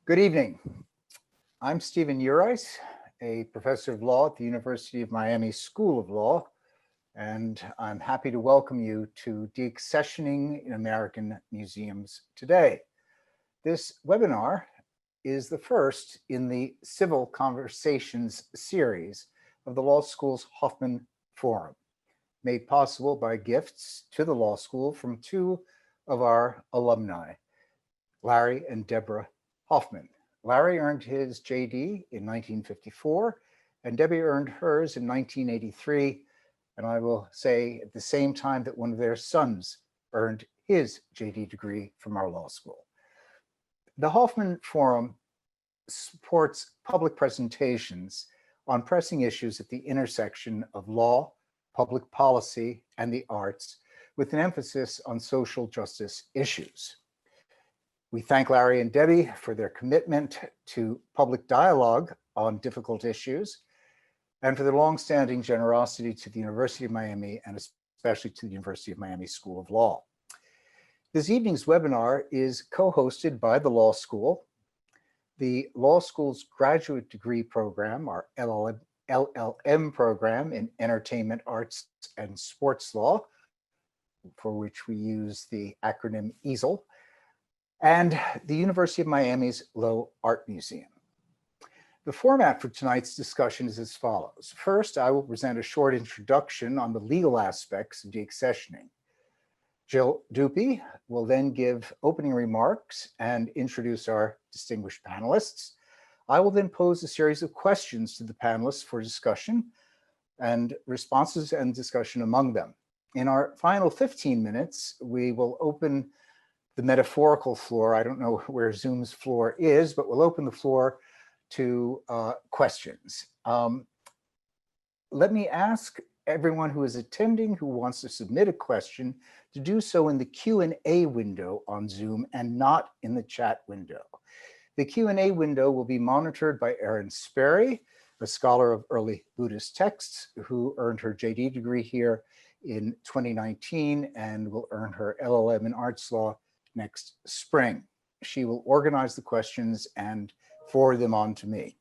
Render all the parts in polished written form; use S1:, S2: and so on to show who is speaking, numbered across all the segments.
S1: Good evening. I'm Stephen Urice, a professor of law at the University of Miami School of Law, and I'm happy to welcome you to De-Accessioning in American Museums today. This webinar is the first in the Civil Conversations series of the law school's Hoffman Forum, made possible by gifts to the law school from two of our alumni, Larry and Deborah Hoffman. Larry earned his JD in 1954, and Debbie earned hers in 1983. And I will say at the same time that one of their sons earned his JD degree from our law school. The Hoffman Forum supports public presentations on pressing issues at the intersection of law, public policy, and the arts, with an emphasis on social justice issues. We thank Larry and Debbie for their commitment to public dialogue on difficult issues and for their longstanding generosity to the University of Miami and especially to the University of Miami School of Law. This evening's webinar is co-hosted by the law school, the law school's graduate degree program, our LL.M program in entertainment, arts, and sports law, for which we use the acronym EASL, and the University of Miami's LOWE Art Museum. The format for tonight's discussion is as follows. First, I will present a short introduction on the legal aspects of de-accessioning. Jill Deupi will then give opening remarks and introduce our distinguished panelists. I will then pose a series of questions to the panelists for discussion and responses and discussion among them. In our final 15 minutes, we will open the metaphorical floor. I don't know where Zoom's floor is, but we'll open the floor to questions. Let me ask everyone who is attending who wants to submit a question to do so in the Q&A window on Zoom and not in the chat window. The Q&A window will be monitored by Erin Sperry, a scholar of early Buddhist texts who earned her JD degree here in 2019 and will earn her LL.M in arts law next spring. She will organize the questions and forward them on to me.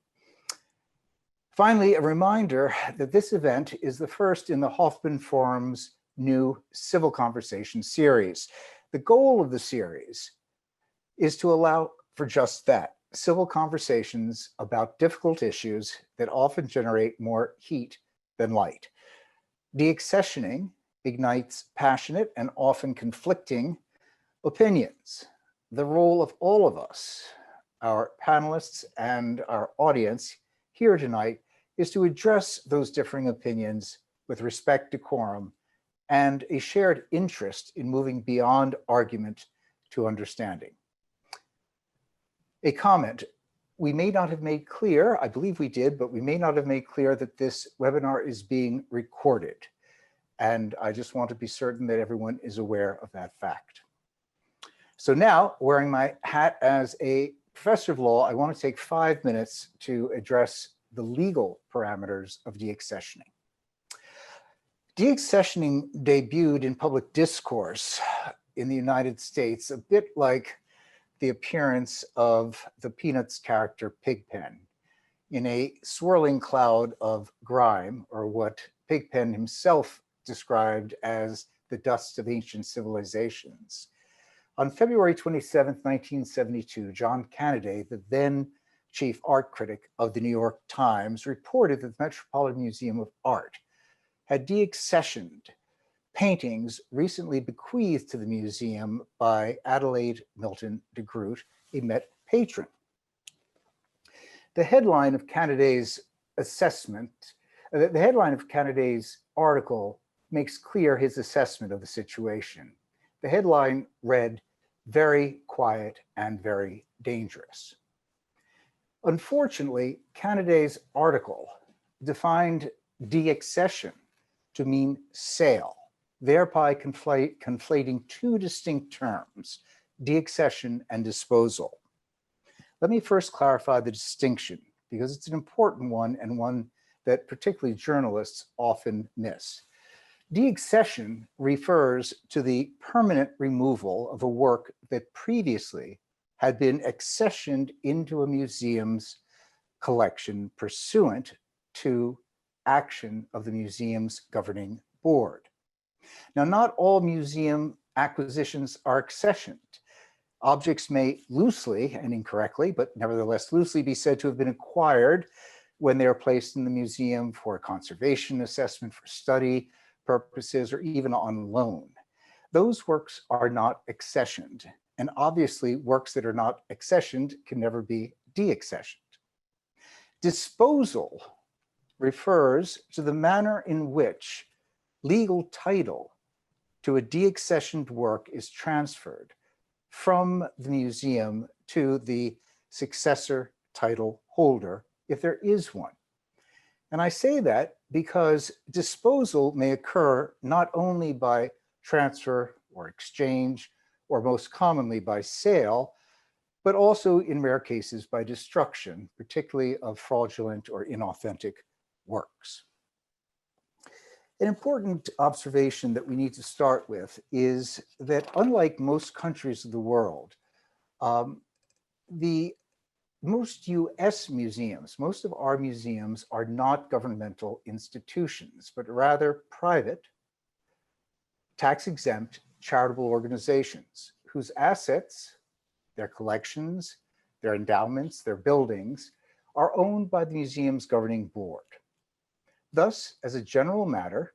S1: Finally, a reminder that this event is the first in the Hoffman Forum's new Civil Conversation series. The goal of the series is to allow for just that, civil conversations about difficult issues that often generate more heat than light. De-accessioning ignites passionate and often conflicting opinions. The role of all of us, our panelists and our audience here tonight, is to address those differing opinions with respect, decorum, and a shared interest in moving beyond argument to understanding. A comment: we may not have made clear, I believe we did, but we may not have made clear that this webinar is being recorded. And I just want to be certain that everyone is aware of that fact. So now, wearing my hat as a professor of law, I want to take 5 minutes to address the legal parameters of de-accessioning. De-accessioning debuted in public discourse in the United States a bit like the appearance of the Peanuts character Pigpen in a swirling cloud of grime, or what Pigpen himself described as the dust of ancient civilizations. On February 27, 1972, John Cannaday, the then chief art critic of the New York Times, reported that the Metropolitan Museum of Art had de-accessioned paintings recently bequeathed to the museum by Adelaide Milton de Groot, a Met patron. The headline of Cannaday's assessment, the headline of Cannaday's article makes clear his assessment of the situation. The headline read, "Very quiet and very dangerous." Unfortunately, Cannaday's article defined de-accession to mean sale, thereby conflating two distinct terms, de-accession and disposal. Let me first clarify the distinction, because it's an important one and one that particularly journalists often miss. De-accession refers to the permanent removal of a work that previously had been accessioned into a museum's collection pursuant to action of the museum's governing board. Now, not all museum acquisitions are accessioned. Objects may loosely and incorrectly, but nevertheless loosely, be said to have been acquired when they are placed in the museum for conservation assessment, for study purposes, or even on loan. Those works are not accessioned, and obviously works that are not accessioned can never be deaccessioned. Disposal refers to the manner in which legal title to a deaccessioned work is transferred from the museum to the successor title holder, if there is one. And I say that because disposal may occur not only by transfer or exchange, or most commonly by sale, but also in rare cases by destruction, particularly of fraudulent or inauthentic works. An important observation that we need to start with is that unlike most countries of the world, most US museums, most of our museums are not governmental institutions, but rather private, tax-exempt charitable organizations whose assets, their collections, their endowments, their buildings, are owned by the museum's governing board. Thus, as a general matter,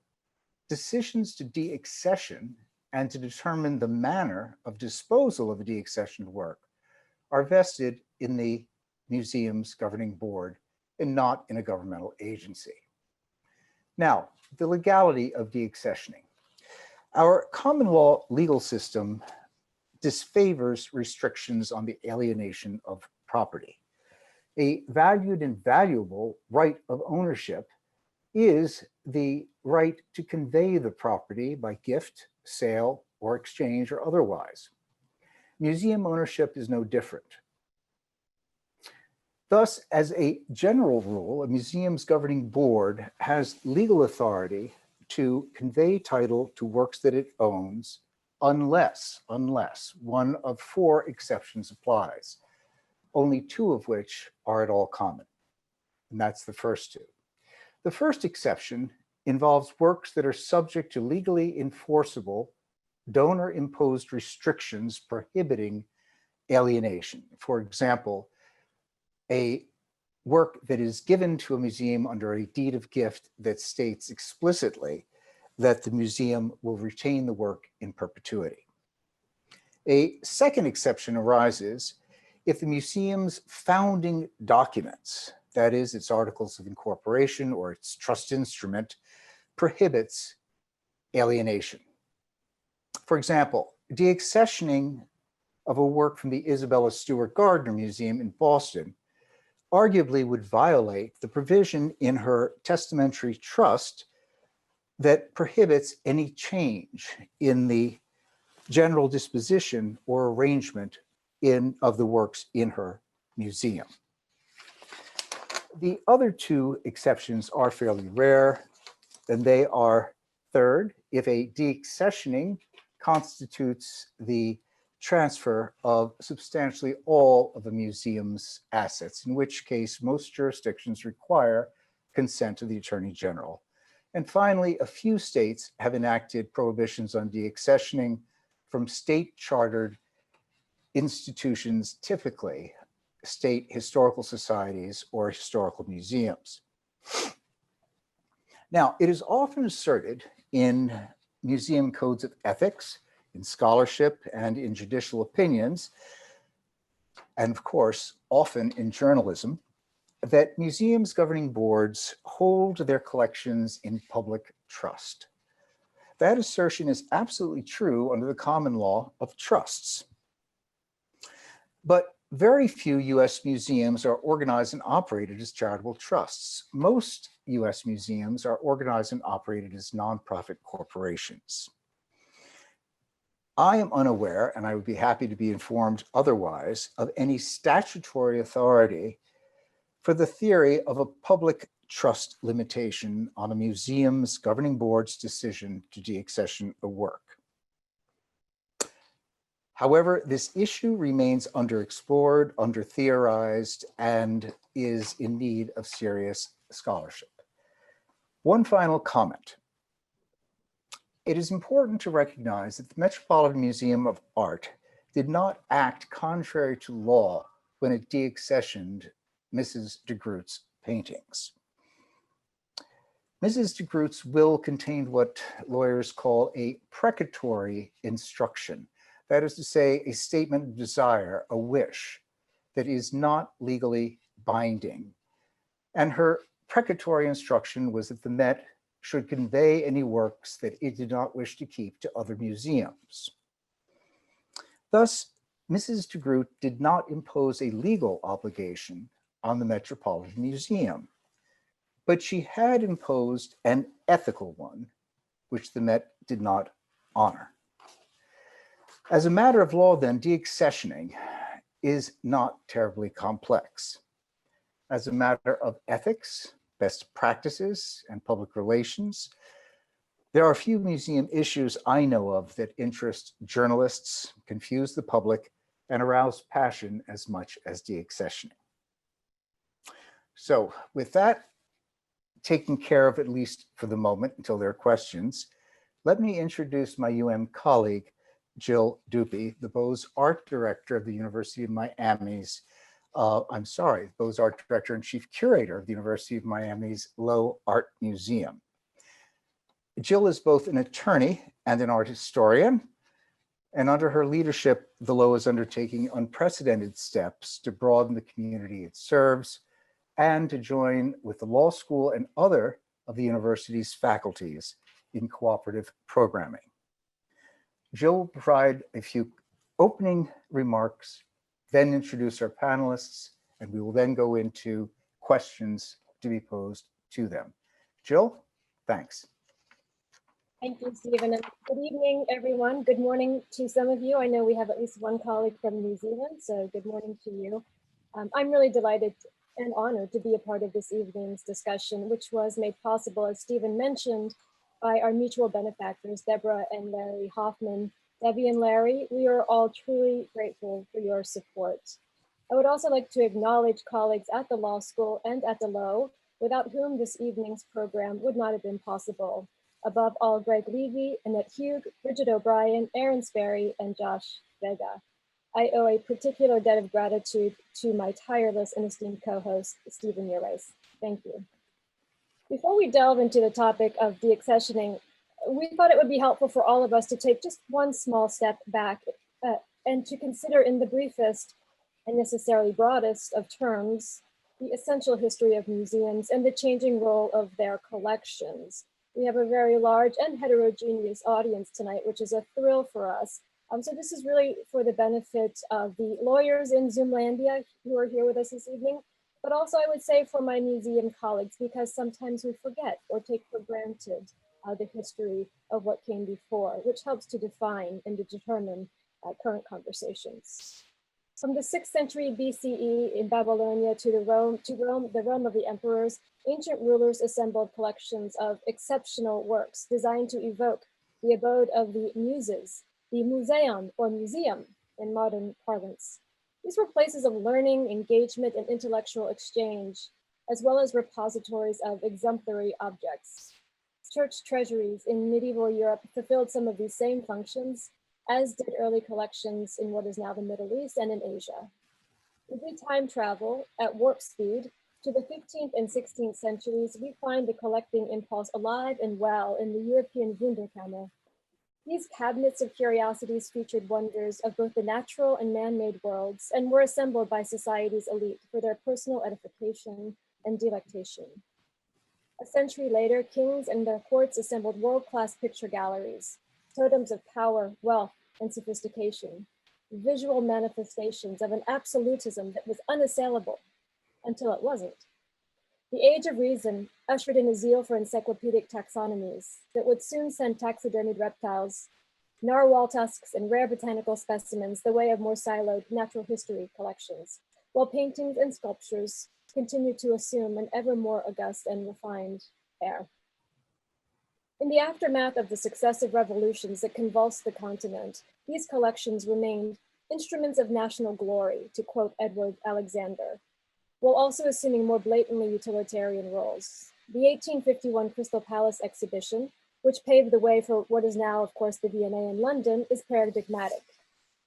S1: decisions to deaccession and to determine the manner of disposal of a deaccessioned work are vested in the museum's governing board and not in a governmental agency. Now, the legality of deaccessioning. Our common law legal system disfavors restrictions on the alienation of property. A valued and valuable right of ownership is the right to convey the property by gift, sale, or exchange, or otherwise. Museum ownership is no different. Thus, as a general rule, a museum's governing board has legal authority to convey title to works that it owns unless one of four exceptions applies, only two of which are at all common, and that's the first two. The first exception involves works that are subject to legally enforceable donor-imposed restrictions prohibiting alienation. For example, a work that is given to a museum under a deed of gift that states explicitly that the museum will retain the work in perpetuity. A second exception arises if the museum's founding documents, that is, its articles of incorporation or its trust instrument, prohibits alienation. For example, deaccessioning of a work from the Isabella Stewart Gardner Museum in Boston arguably would violate the provision in her testamentary trust that prohibits any change in the general disposition or arrangement of the works in her museum. The other two exceptions are fairly rare, and they are: third, if a deaccessioning constitutes the transfer of substantially all of a museum's assets, in which case most jurisdictions require consent of the Attorney General. And finally, a few states have enacted prohibitions on deaccessioning from state-chartered institutions, typically state historical societies or historical museums. Now, it is often asserted in museum codes of ethics, in scholarship, and in judicial opinions, and of course, often in journalism, that museums' governing boards hold their collections in public trust. That assertion is absolutely true under the common law of trusts. But very few US museums are organized and operated as charitable trusts. Most US museums are organized and operated as nonprofit corporations. I am unaware, and I would be happy to be informed otherwise, of any statutory authority for the theory of a public trust limitation on a museum's governing board's decision to deaccession a work. However, this issue remains underexplored, under-theorized, and is in need of serious scholarship. One final comment. It is important to recognize that the Metropolitan Museum of Art did not act contrary to law when it de-accessioned Mrs. de Groot's paintings. Mrs. de Groot's will contained what lawyers call a precatory instruction. That is to say, a statement of desire, a wish, that is not legally binding. And her precatory instruction was that the Met should convey any works that it did not wish to keep to other museums. Thus, Mrs. de Groot did not impose a legal obligation on the Metropolitan Museum, but she had imposed an ethical one, which the Met did not honor. As a matter of law, then, de-accessioning is not terribly complex. As a matter of ethics, best practices, and public relations, there are few museum issues I know of that interest journalists, confuse the public, and arouse passion as much as de-accessioning. So with that taken care of, at least for the moment, until there are questions, let me introduce my colleague, Jill Deupi, the Beaux Art Director of the University of Miami's, Beaux Art Director and Chief Curator of the University of Miami's LOWE Art Museum. Jill is both an attorney and an art historian, and under her leadership, the LOWE is undertaking unprecedented steps to broaden the community it serves and to join with the law school and other of the university's faculties in cooperative programming. Jill will provide a few opening remarks, then introduce our panelists, and we will then go into questions to be posed to them. Jill, thanks.
S2: Thank you, Stephen, and good evening, everyone. Good morning to some of you. I know we have at least one colleague from New Zealand, so good morning to you. I'm really delighted and honored to be a part of this evening's discussion, which was made possible, as Stephen mentioned, by our mutual benefactors, Deborah and Larry Hoffman. Debbie and Larry, we are all truly grateful for your support. I would also like to acknowledge colleagues at the law school and at the LOWE, without whom this evening's program would not have been possible. Above all, Greg Levy, Annette Hugh, Bridget O'Brien, Aaron Sperry, and Josh Vega. I owe a particular debt of gratitude to my tireless and esteemed co-host, Stephen Urice. Thank you. Before we delve into the topic of de-accessioning, we thought it would be helpful for all of us to take just one small step back and to consider in the briefest and necessarily broadest of terms, the essential history of museums and the changing role of their collections. We have a very large and heterogeneous audience tonight, which is a thrill for us. So this is really for the benefit of the lawyers in Zoomlandia who are here with us this evening, but also I would say for my museum colleagues, because sometimes we forget or take for granted the history of what came before, which helps to define and to determine current conversations. From the 6th century BCE in Babylonia to Rome, the Rome of the emperors, ancient rulers assembled collections of exceptional works designed to evoke the abode of the muses, the museum or museum in modern parlance. These were places of learning, engagement, and intellectual exchange, as well as repositories of exemplary objects. Church treasuries in medieval Europe fulfilled some of these same functions, as did early collections in what is now the Middle East and in Asia. If we time travel at warp speed to the 15th and 16th centuries, we find the collecting impulse alive and well in the European Wunderkammer. These cabinets of curiosities featured wonders of both the natural and man-made worlds and were assembled by society's elite for their personal edification and delectation. A century later, kings and their courts assembled world-class picture galleries, totems of power, wealth, and sophistication, visual manifestations of an absolutism that was unassailable until it wasn't. The Age of Reason ushered in a zeal for encyclopedic taxonomies that would soon send taxidermied reptiles, narwhal tusks, and rare botanical specimens the way of more siloed natural history collections, while paintings and sculptures continued to assume an ever more august and refined air. In the aftermath of the successive revolutions that convulsed the continent, these collections remained instruments of national glory, to quote Edward Alexander, while also assuming more blatantly utilitarian roles. The 1851 Crystal Palace exhibition, which paved the way for what is now, of course, the V&A in London, is paradigmatic.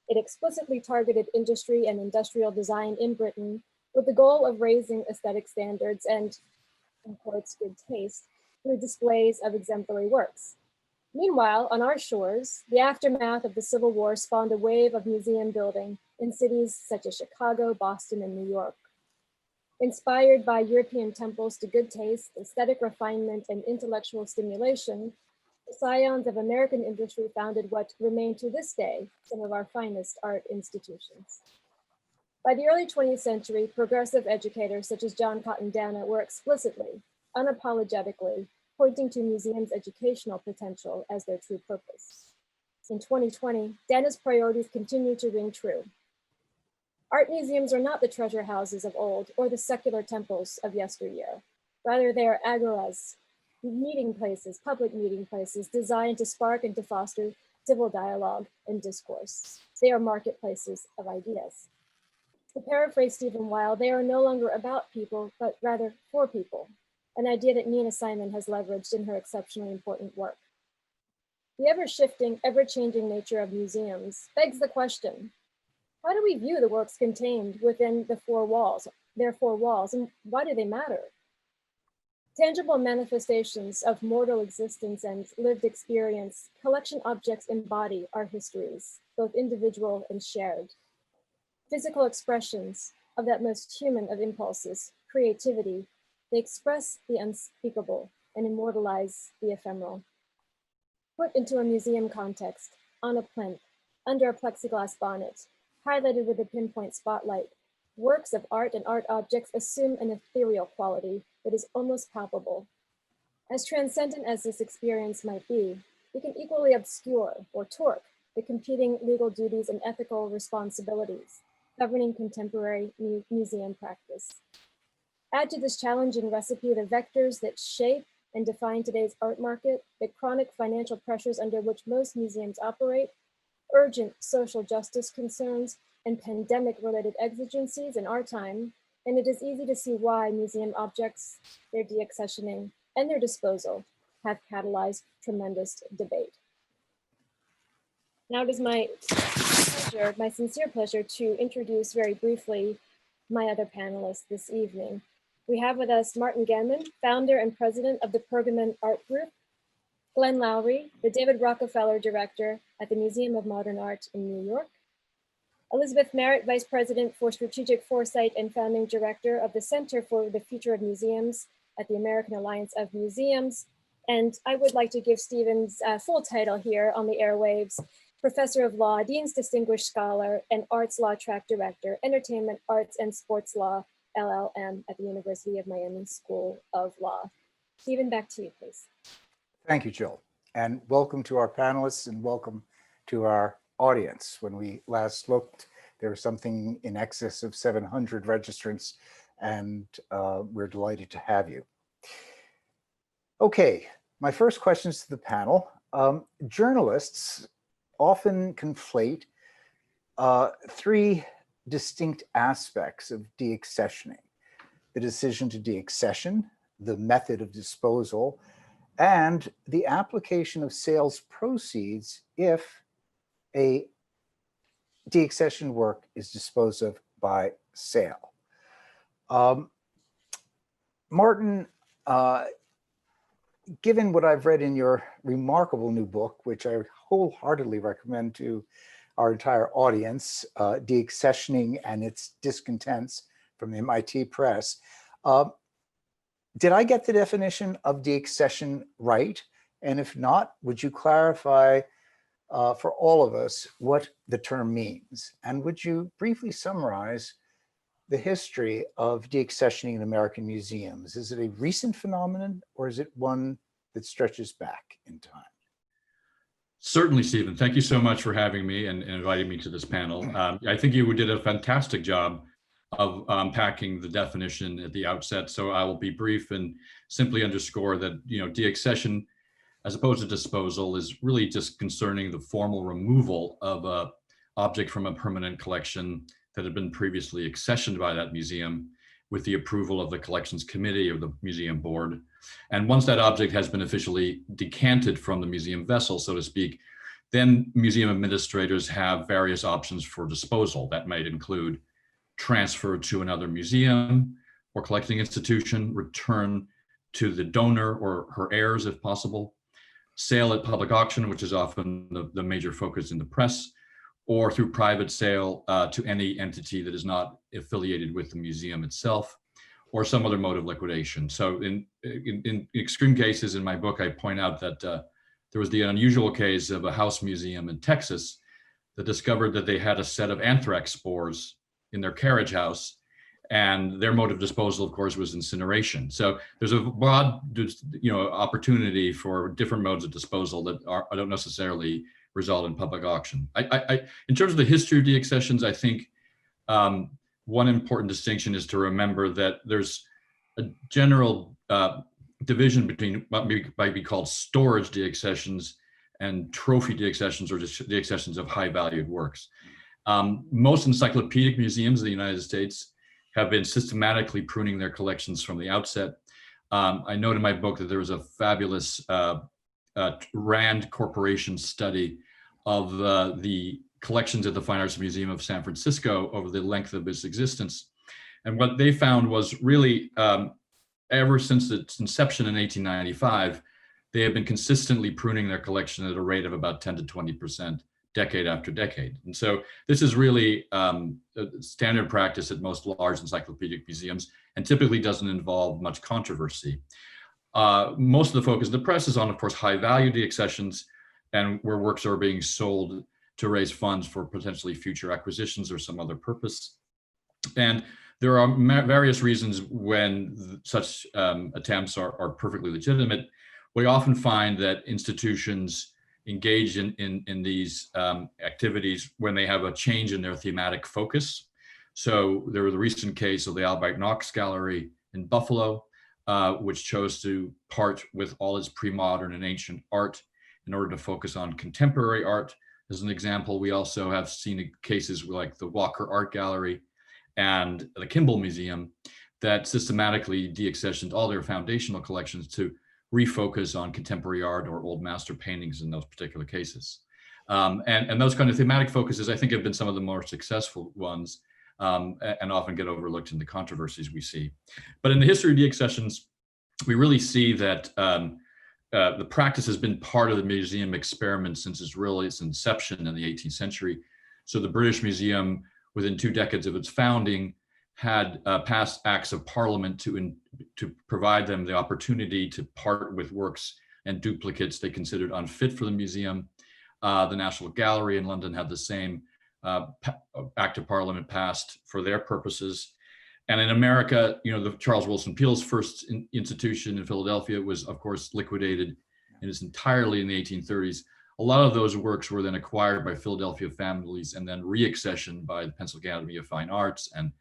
S2: It explicitly targeted industry and industrial design in Britain with the goal of raising aesthetic standards and, in quotes, good taste through displays of exemplary works. Meanwhile, on our shores, the aftermath of the Civil War spawned a wave of museum building in cities such as Chicago, Boston, and New York. Inspired by European temples to good taste, aesthetic refinement, and intellectual stimulation, the scions of American industry founded what remain to this day some of our finest art institutions. By the early 20th century, progressive educators such as John Cotton Dana were explicitly, unapologetically, pointing to museums' educational potential as their true purpose. In 2020, Dana's priorities continue to ring true. Art museums are not the treasure houses of old or the secular temples of yesteryear. Rather, they are agoras, meeting places, public meeting places designed to spark and to foster civil dialogue and discourse. They are marketplaces of ideas. To paraphrase Stephen Weil, they are no longer about people, but rather for people, an idea that Nina Simon has leveraged in her exceptionally important work. The ever-shifting, ever-changing nature of museums begs the question, how do we view the works contained within their four walls, and why do they matter? Tangible manifestations of mortal existence and lived experience, collection objects embody our histories, both individual and shared. Physical expressions of that most human of impulses, creativity, they express the unspeakable and immortalize the ephemeral. Put into a museum context, on a plinth, under a plexiglass bonnet, highlighted with a pinpoint spotlight, works of art and art objects assume an ethereal quality that is almost palpable. As transcendent as this experience might be, it can equally obscure or torque the competing legal duties and ethical responsibilities governing contemporary museum practice. Add to this challenging recipe the vectors that shape and define today's art market, the chronic financial pressures under which most museums operate, urgent social justice concerns, and pandemic-related exigencies in our time, and it is easy to see why museum objects, their de-accessioning, and their disposal have catalyzed tremendous debate. Now it is my pleasure, my sincere pleasure, to introduce very briefly my other panelists this evening. We have with us Martin Gammon, founder and president of the Pergamon Art Group, Glenn Lowry, the David Rockefeller Director at the Museum of Modern Art in New York, Elizabeth Merritt, Vice President for Strategic Foresight and founding director of the Center for the Future of Museums at the American Alliance of Museums. And I would like to give Stephen's full title here on the airwaves: Professor of Law, Dean's Distinguished Scholar, and Arts Law Track Director, Entertainment, Arts, and Sports Law, LL.M. at the University of Miami School of Law. Stephen, back to you, please.
S1: Thank you, Jill. And welcome to our panelists and welcome to our audience. When we last looked, there was something in excess of 700 registrants, and we're delighted to have you. Okay, my first questions to the panel. Journalists often conflate three distinct aspects of de-accessioning: the decision to de-accession, the method of disposal, and the application of sales proceeds if a de-accession work is disposed of by sale. Martin, given what I've read in your remarkable new book, which I wholeheartedly recommend to our entire audience, De-Accessioning and Its Discontents from the MIT Press, did I get the definition of de-accession right? And if not, would you clarify for all of us what the term means? And would you briefly summarize the history of de-accessioning in American museums? Is it a recent phenomenon, or is it one that stretches back in time?
S3: Certainly, Stephen. Thank you so much for having me and inviting me to this panel. I think you did a fantastic job of unpacking the definition at the outset, so I will be brief and simply underscore that de-accession as opposed to disposal, is really just concerning the formal removal of a object from a permanent collection that had been previously accessioned by that museum with the approval of the collections committee or the museum board. And once that object has been officially decanted from the museum vessel, so to speak, then museum administrators have various options for disposal. That might include transfer to another museum or collecting institution, return to the donor or her heirs if possible, sale at public auction, which is often the major focus in the press, or through private sale to any entity that is not affiliated with the museum itself, or some other mode of liquidation. So in extreme cases in my book, I point out that there was the unusual case of a house museum in Texas that discovered that they had a set of anthrax spores in their carriage house, and their mode of disposal, of course, was incineration. So there's a broad, opportunity for different modes of disposal that don't necessarily result in public auction. In terms of the history of deaccessions, I think one important distinction is to remember that there's a general division between what might be called storage deaccessions and trophy deaccessions, or deaccessions of high valued works. Most encyclopedic museums in the United States have been systematically pruning their collections from the outset. I note in my book that there was a fabulous Rand Corporation study of the collections at the Fine Arts Museum of San Francisco over the length of its existence. And what they found was really, ever since its inception in 1895, they have been consistently pruning their collection at a rate of about 10 to 20%, decade after decade. And so this is really a standard practice at most large encyclopedic museums, and typically doesn't involve much controversy. Most of the focus of the press is on, of course, high value deaccessions, and where works are being sold to raise funds for potentially future acquisitions or some other purpose. And there are various reasons when such attempts are perfectly legitimate. We often find that institutions engage in these activities when they have a change in their thematic focus. So there was the recent case of the Albright Knox Gallery in Buffalo, which chose to part with all its pre-modern and ancient art in order to focus on contemporary art. As an example, we also have seen cases like the Walker Art Gallery and the Kimball Museum that systematically deaccessioned all their foundational collections to refocus on contemporary art or old master paintings in those particular cases. And those kind of thematic focuses, I think, have been some of the more successful ones, and often get overlooked in the controversies we see. But in the history of deaccessions, we really see that the practice has been part of the museum experiment since its inception in the 18th century. So the British Museum, within 2 decades of its founding, had passed acts of parliament to provide them the opportunity to part with works and duplicates they considered unfit for the museum. The National Gallery in London had the same act of parliament passed for their purposes. And in America, the Charles Wilson Peele's first institution in Philadelphia was, of course, liquidated in its entirely in the 1830s. A lot of those works were then acquired by Philadelphia families and then reaccessioned by the Pennsylvania Academy of Fine Arts and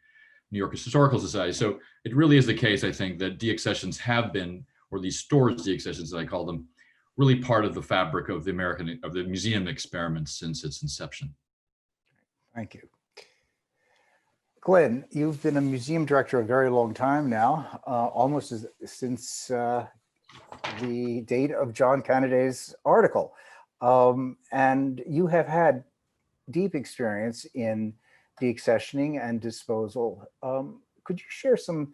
S3: New York Historical Society. So it really is the case, I think, that deaccessions have been, or these storage deaccessions as I call them, really part of the fabric of the museum experiment since its inception.
S1: Thank you. Glenn, you've been a museum director a very long time now, almost since the date of John Cannaday's article. And you have had deep experience in deaccessioning and disposal. Could you share some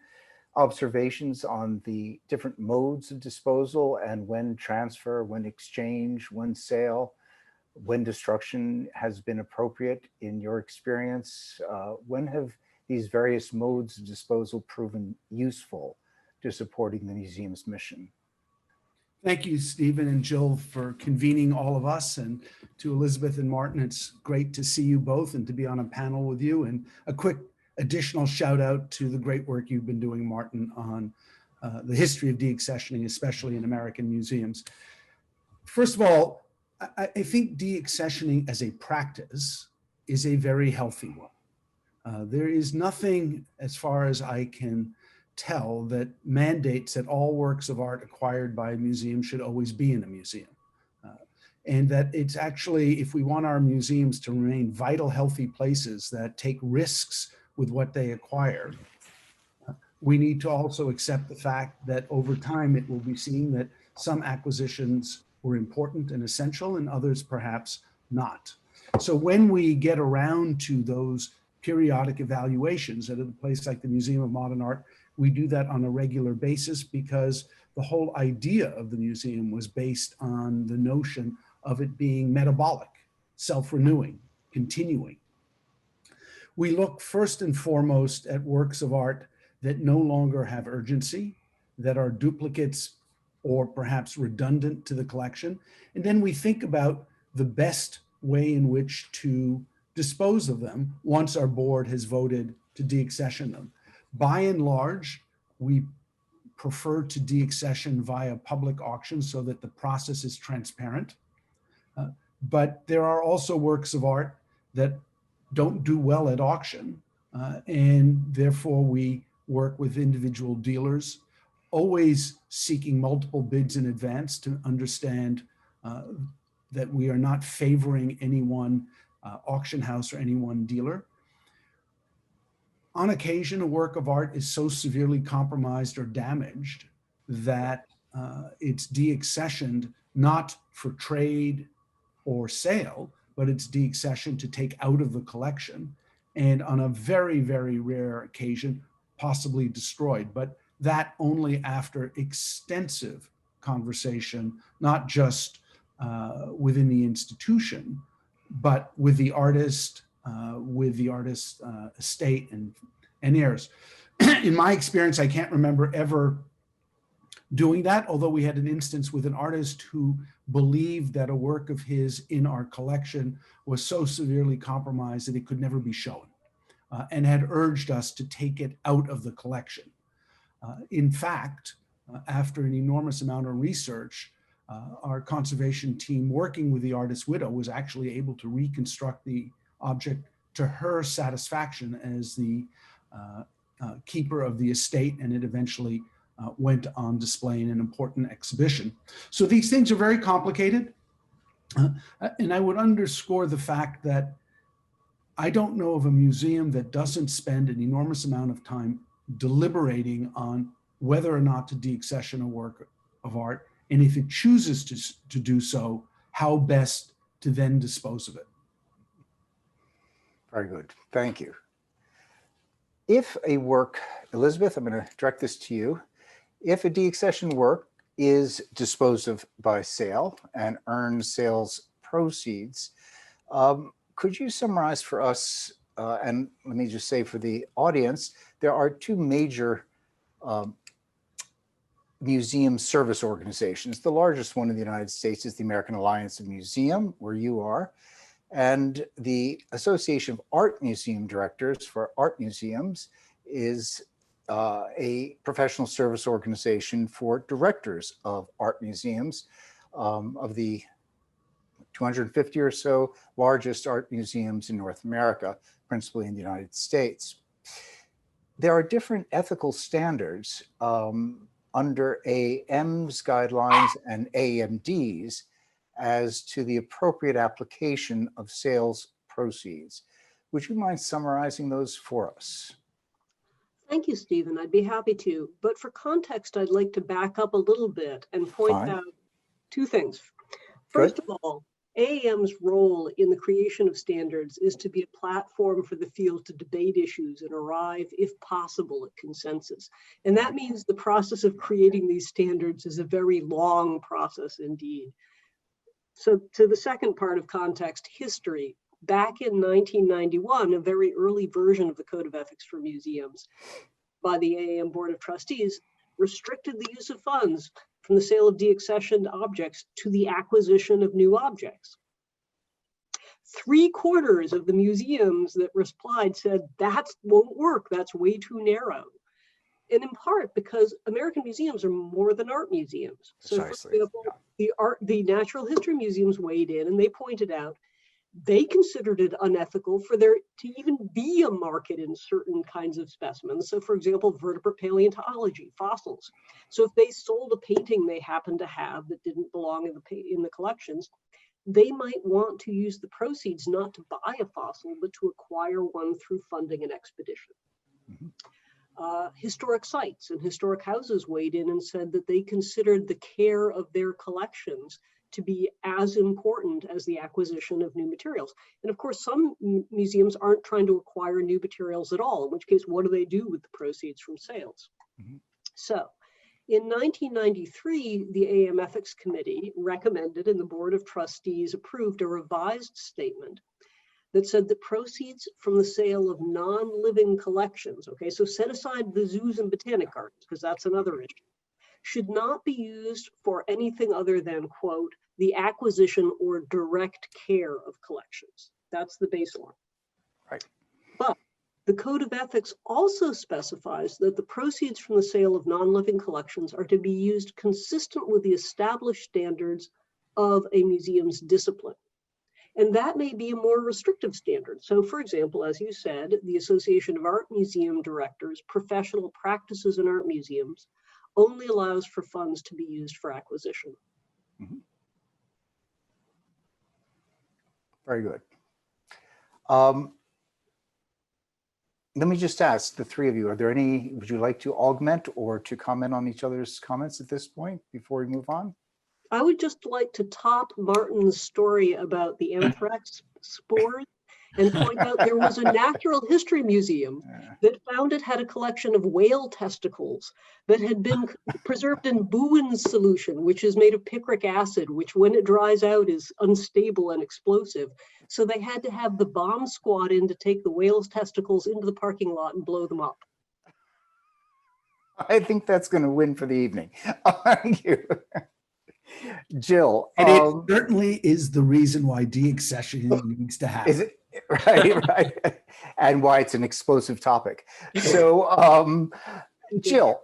S1: observations on the different modes of disposal and when transfer, when exchange, when sale, when destruction has been appropriate in your experience? When have these various modes of disposal proven useful to supporting the museum's mission?
S4: Thank you, Stephen and Jill, for convening all of us, and to Elizabeth and Martin, it's great to see you both and to be on a panel with you. And a quick additional shout out to the great work you've been doing, Martin, on the history of deaccessioning, especially in American museums. First of all, I think deaccessioning as a practice is a very healthy one. There is nothing, as far as I can tell that mandates that all works of art acquired by a museum should always be in a museum. And that it's actually, if we want our museums to remain vital, healthy places that take risks with what they acquire, we need to also accept the fact that over time it will be seen that some acquisitions were important and essential and others perhaps not. So when we get around to those periodic evaluations at a place like the Museum of Modern Art, we do that on a regular basis because the whole idea of the museum was based on the notion of it being metabolic, self-renewing, continuing. We look first and foremost at works of art that no longer have urgency, that are duplicates or perhaps redundant to the collection. And then we think about the best way in which to dispose of them once our board has voted to de-accession them. By and large, we prefer to de-accession via public auction so that the process is transparent. But there are also works of art that don't do well at auction, and therefore we work with individual dealers, always seeking multiple bids in advance to understand that we are not favoring any one auction house or any one dealer. On occasion, a work of art is so severely compromised or damaged that it's de-accessioned not for trade or sale, but it's de-accessioned to take out of the collection, and on a very, very rare occasion, possibly destroyed, but that only after extensive conversation, not just within the institution, but with the artist, estate and heirs. In my experience, I can't remember ever doing that, although we had an instance with an artist who believed that a work of his in our collection was so severely compromised that it could never be shown, and had urged us to take it out of the collection. In fact, after an enormous amount of research, our conservation team working with the artist's widow was actually able to reconstruct the object to her satisfaction as the keeper of the estate, and it eventually went on display in an important exhibition. So these things are very complicated. And I would underscore the fact that I don't know of a museum that doesn't spend an enormous amount of time deliberating on whether or not to de-accession a work of art, and if it chooses to do so, how best to then dispose of it.
S1: Very good, thank you. If a work, Elizabeth, I'm going to direct this to you. If a de-accession work is disposed of by sale and earns sales proceeds, could you summarize for us, and let me just say for the audience, there are two major museum service organizations. The largest one in the United States is the American Alliance of Museum, where you are, and the Association of Art Museum Directors for Art Museums is a professional service organization for directors of art museums, of the 250 or so largest art museums in North America, principally in the United States. There are different ethical standards under AM's guidelines and AMD's as to the appropriate application of sales proceeds. Would you mind summarizing those for us?
S5: Thank you, Stephen. I'd be happy to. But for context, I'd like to back up a little bit and point out two things. First of all, AAM's role in the creation of standards is to be a platform for the field to debate issues and arrive, if possible, at consensus. And that means the process of creating these standards is a very long process indeed. So to the second part of context, history. Back in 1991, a very early version of the Code of Ethics for Museums by the AAM Board of Trustees restricted the use of funds from the sale of de-accessioned objects to the acquisition of new objects. 3/4 of the museums that replied said that won't work, that's way too narrow. And in part because American museums are more than art museums. So for example, the Natural History Museums weighed in and they pointed out They considered it unethical for there to even be a market in certain kinds of specimens. So for example, vertebrate paleontology, fossils. So if they sold a painting they happened to have that didn't belong in the collections, they might want to use the proceeds not to buy a fossil, but to acquire one through funding an expedition. Historic sites and historic houses weighed in and said that they considered the care of their collections to be as important as the acquisition of new materials. And of course, some museums aren't trying to acquire new materials at all, in which case, what do they do with the proceeds from sales? So in 1993, the AAM Ethics Committee recommended and the Board of Trustees approved a revised statement that said that proceeds from the sale of non-living collections, okay, so set aside the zoos and botanic gardens, because that's another issue, should not be used for anything other than, quote, the acquisition or direct care of collections. That's the baseline.
S1: Right.
S5: But the Code of Ethics also specifies that the proceeds from the sale of non-living collections are to be used consistent with the established standards of a museum's discipline. And that may be a more restrictive standard. So for example, as you said, the Association of Art Museum Directors, Professional Practices in Art Museums, only allows for funds to be used for acquisition.
S1: Very good. Let me just ask the three of you, are there any, would you like to augment or to comment on each other's comments at this point before we move on?
S5: I would just like to top Martin's story about the anthrax spores and point out there was a natural history museum that found it had a collection of whale testicles that had been preserved in Bouwen's solution, which is made of picric acid, which when it dries out is unstable and explosive. So they had to have the bomb squad in to take the whale's testicles into the parking lot and blow them up.
S1: I think that's going to win for the evening. Thank you. Jill.
S4: And it certainly is the reason why de-accessioning needs to happen.
S1: Is it? Right. And why it's an explosive topic. So, Jill,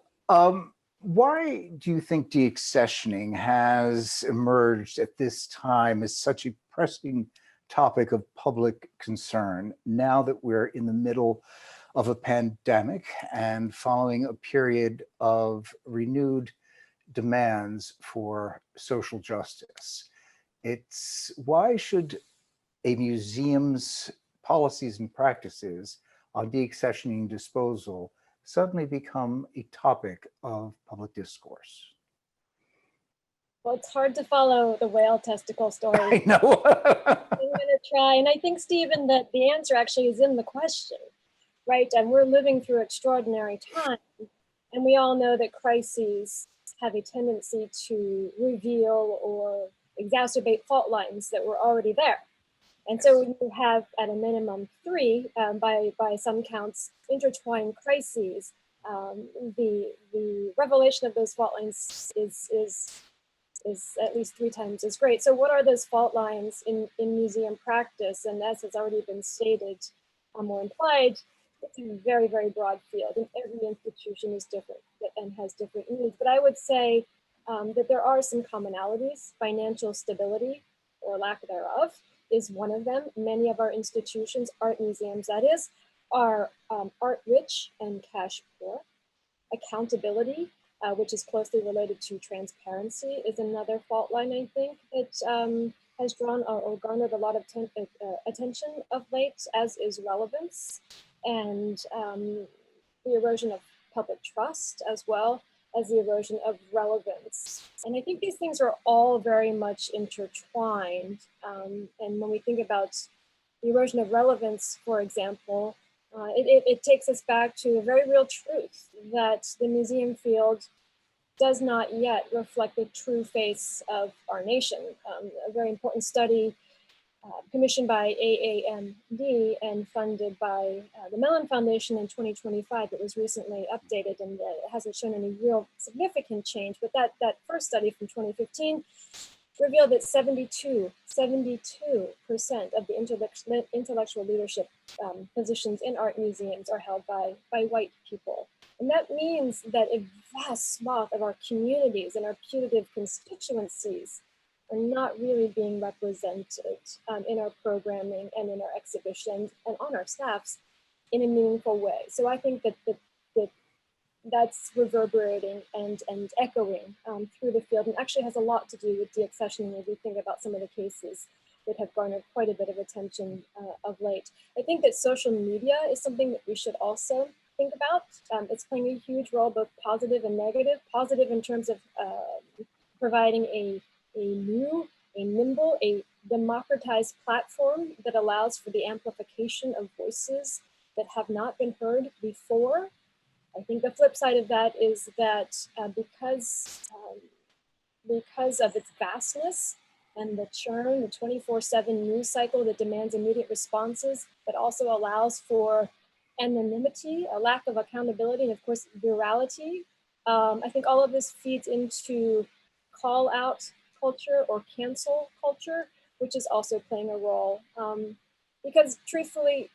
S1: why do you think de-accessioning has emerged at this time as such a pressing topic of public concern now that we're in the middle of a pandemic and following a period of renewed demands for social justice? It's why should a museum's policies and practices on de-accessioning disposal suddenly become a topic of public discourse?
S2: Well, it's hard to follow the whale testicle story.
S1: I know.
S2: I'm going to try. And I think, Stephen, that the answer actually is in the question, right? And we're living through extraordinary times. And we all know that crises have a tendency to reveal or exacerbate fault lines that were already there. And so you have at a minimum three, by some counts, intertwined crises. The revelation of those fault lines is at least 3 times as great. So what are those fault lines in museum practice? And as has already been stated or implied, it's a very, very broad field, and every institution is different and has different needs. But I would say that there are some commonalities. Financial stability, or lack thereof, is one of them. Many of our institutions, art museums that is, are art rich and cash poor. Accountability, which is closely related to transparency, is another fault line, I think, that has drawn or garnered a lot of attention of late, as is relevance, and the erosion of public trust, as well as the erosion of relevance. And I think these things are all very much intertwined. And when we think about the erosion of relevance, for example, it takes us back to a very real truth that the museum field does not yet reflect the true face of our nation. A very important study commissioned by AAMD and funded by the Mellon Foundation in 2025 that was recently updated, and it hasn't shown any real significant change, but that first study from 2015 revealed that 72% of the intellectual leadership positions in art museums are held by white people. And that means that a vast swath of our communities and our putative constituencies are not really being represented in our programming and in our exhibitions and on our staffs in a meaningful way. So I think that that's reverberating and echoing through the field, and actually has a lot to do with de-accessioning when we think about some of the cases that have garnered quite a bit of attention of late. I think that social media is something that we should also think about. It's playing a huge role, both positive and negative. Positive in terms of providing a new, a nimble, a democratized platform that allows for the amplification of voices that have not been heard before. I think the flip side of that is that because of its vastness and the churn, the 24/7 news cycle that demands immediate responses, but also allows for anonymity, a lack of accountability, and of course, virality. I think all of this feeds into call out culture or cancel culture, which is also playing a role. Because truthfully,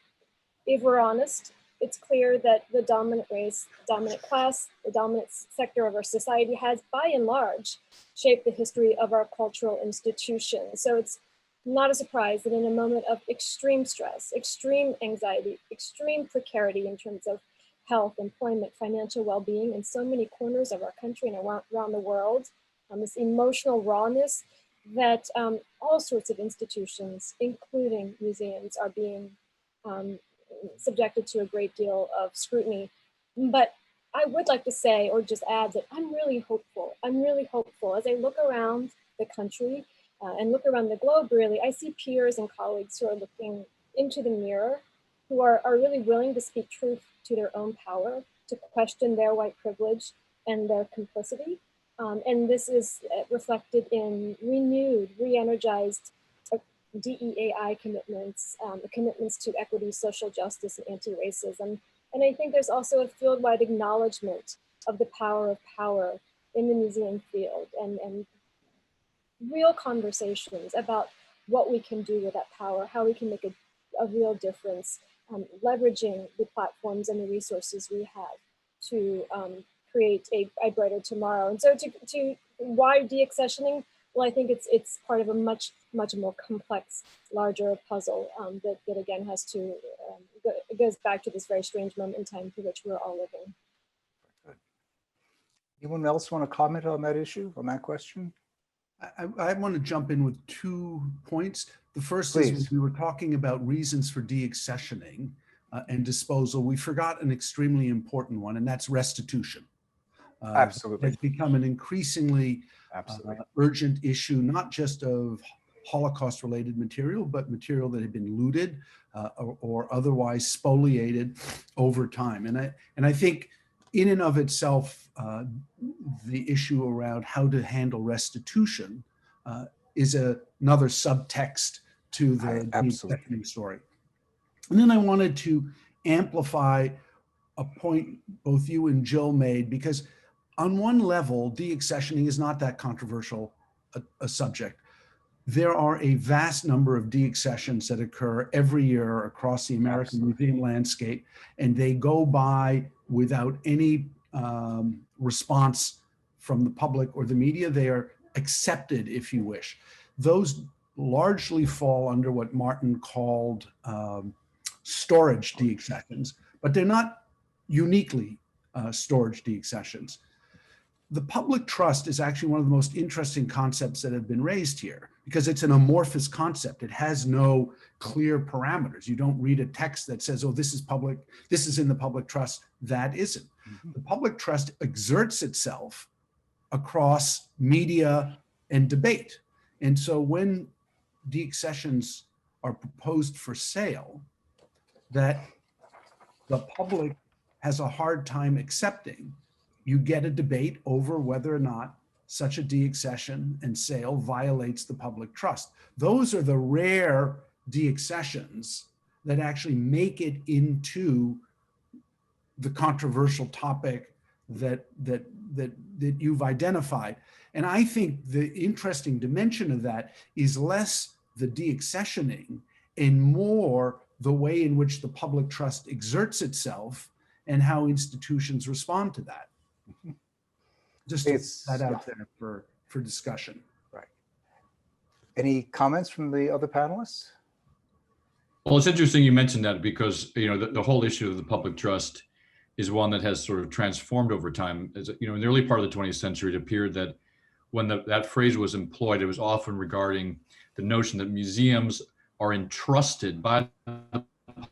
S2: if we're honest, it's clear that the dominant race, dominant class, the dominant sector of our society has, by and large, shaped the history of our cultural institutions. So it's not a surprise that in a moment of extreme stress, extreme anxiety, extreme precarity in terms of health, employment, financial well-being in so many corners of our country and around the world, this emotional rawness that all sorts of institutions, including museums, are being subjected to a great deal of scrutiny. But I would like to say, or just add, that I'm really hopeful. I'm really hopeful. As I look around the country and look around the globe, really, I see peers and colleagues who are looking into the mirror, who are really willing to speak truth to their own power, to question their white privilege and their complicity. And this is reflected in renewed, re-energized DEAI commitments, the commitments to equity, social justice, and anti-racism. And I think there's also a field-wide acknowledgement of the power of power in the museum field, and real conversations about what we can do with that power, how we can make a real difference, leveraging the platforms and the resources we have to create a brighter tomorrow. And so to why de-accessioning? Well, I think it's part of a much more complex, larger puzzle that again has to, it goes back to this very strange moment in time through which we're all living.
S1: Anyone else want to comment on that issue, on that question?
S4: I want to jump in with 2 points. The first
S1: Please.
S4: is, we were talking about reasons for de-accessioning and disposal. We forgot an extremely important one, and that's restitution.
S1: Absolutely.
S4: It's become an increasingly urgent issue, not just of Holocaust-related material, but material that had been looted or otherwise spoliated over time. And I think in and of itself, the issue around how to handle restitution is another subtext to the de-accessioning story. And then I wanted to amplify a point both you and Jill made, because on one level, de-accessioning is not that controversial a subject. There are a vast number of de-accessions that occur every year across the American museum landscape, and they go by without any response from the public or the media. They are accepted, if you wish. Those largely fall under what Martin called storage de-accessions, but they're not uniquely storage de-accessions. The public trust is actually one of the most interesting concepts that have been raised here, because it's an amorphous concept. It has no clear parameters. You don't read a text that says, oh, this is public, this is in the public trust. That isn't. The public trust exerts itself across media and debate. And so when de-accessions are proposed for sale, that the public has a hard time accepting, you get a debate over whether or not such a de-accession and sale violates the public trust. Those are the rare de-accessions that actually make it into the controversial topic that you've identified. And I think the interesting dimension of that is less the de-accessioning and more the way in which the public trust exerts itself and how institutions respond to that. Just to put that out there for discussion.
S1: Right. Any comments from the other panelists?
S3: Well, it's interesting you mentioned that because, the whole issue of the public trust is one that has sort of transformed over time. As in the early part of the 20th century, it appeared that when that phrase was employed, it was often regarding the notion that museums are entrusted by the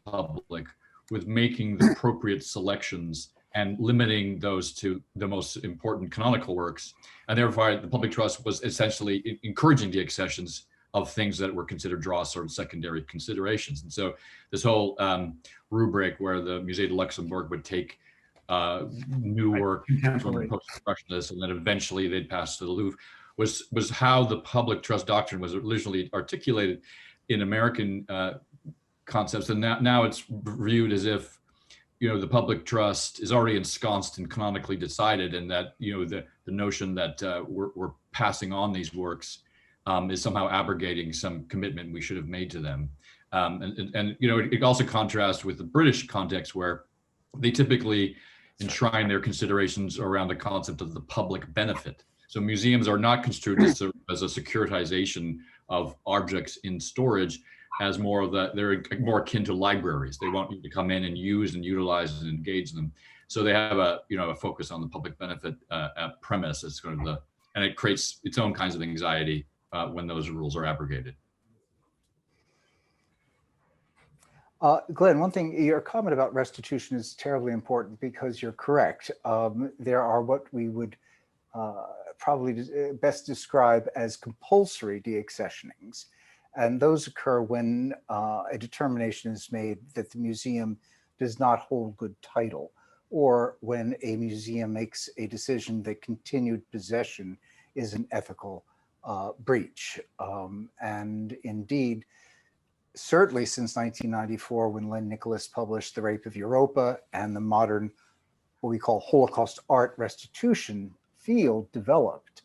S3: public with making the appropriate selections and limiting those to the most important canonical works. And therefore, the public trust was essentially encouraging de-accessions of things that were considered dross or secondary considerations. And so this whole rubric where the Musée de Luxembourg would take new work from the post-impressionists and then eventually they'd pass to the Louvre was how the public trust doctrine was originally articulated in American concepts. And now it's viewed as if the public trust is already ensconced and canonically decided, and that the notion that we're passing on these works is somehow abrogating some commitment we should have made to them. And it also contrasts with the British context where they typically enshrine their considerations around the concept of the public benefit. So museums are not construed as a securitization of objects in storage, as they're more akin to libraries. They want you to come in and use and utilize and engage them. So they have a focus on the public benefit premise as sort of and it creates its own kinds of anxiety when those rules are abrogated.
S1: Glenn, one thing, your comment about restitution is terribly important because you're correct. There are what we would probably best describe as compulsory de-accessionings. And those occur when a determination is made that the museum does not hold good title, or when a museum makes a decision that continued possession is an ethical breach. And indeed, certainly since 1994, when Len Nicholas published The Rape of Europa and the modern, what we call Holocaust art restitution field developed,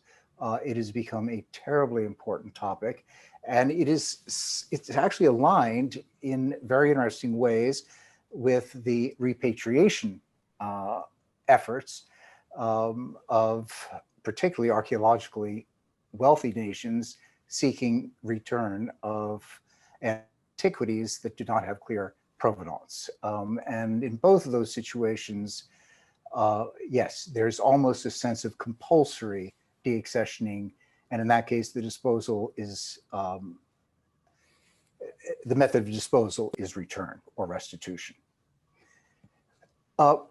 S1: it has become a terribly important topic. And it's actually aligned in very interesting ways with the repatriation efforts of particularly archaeologically wealthy nations seeking return of antiquities that do not have clear provenance. And in both of those situations, yes, there's almost a sense of compulsory de-accessioning. And in that case, the disposal is, the method of disposal is return or restitution.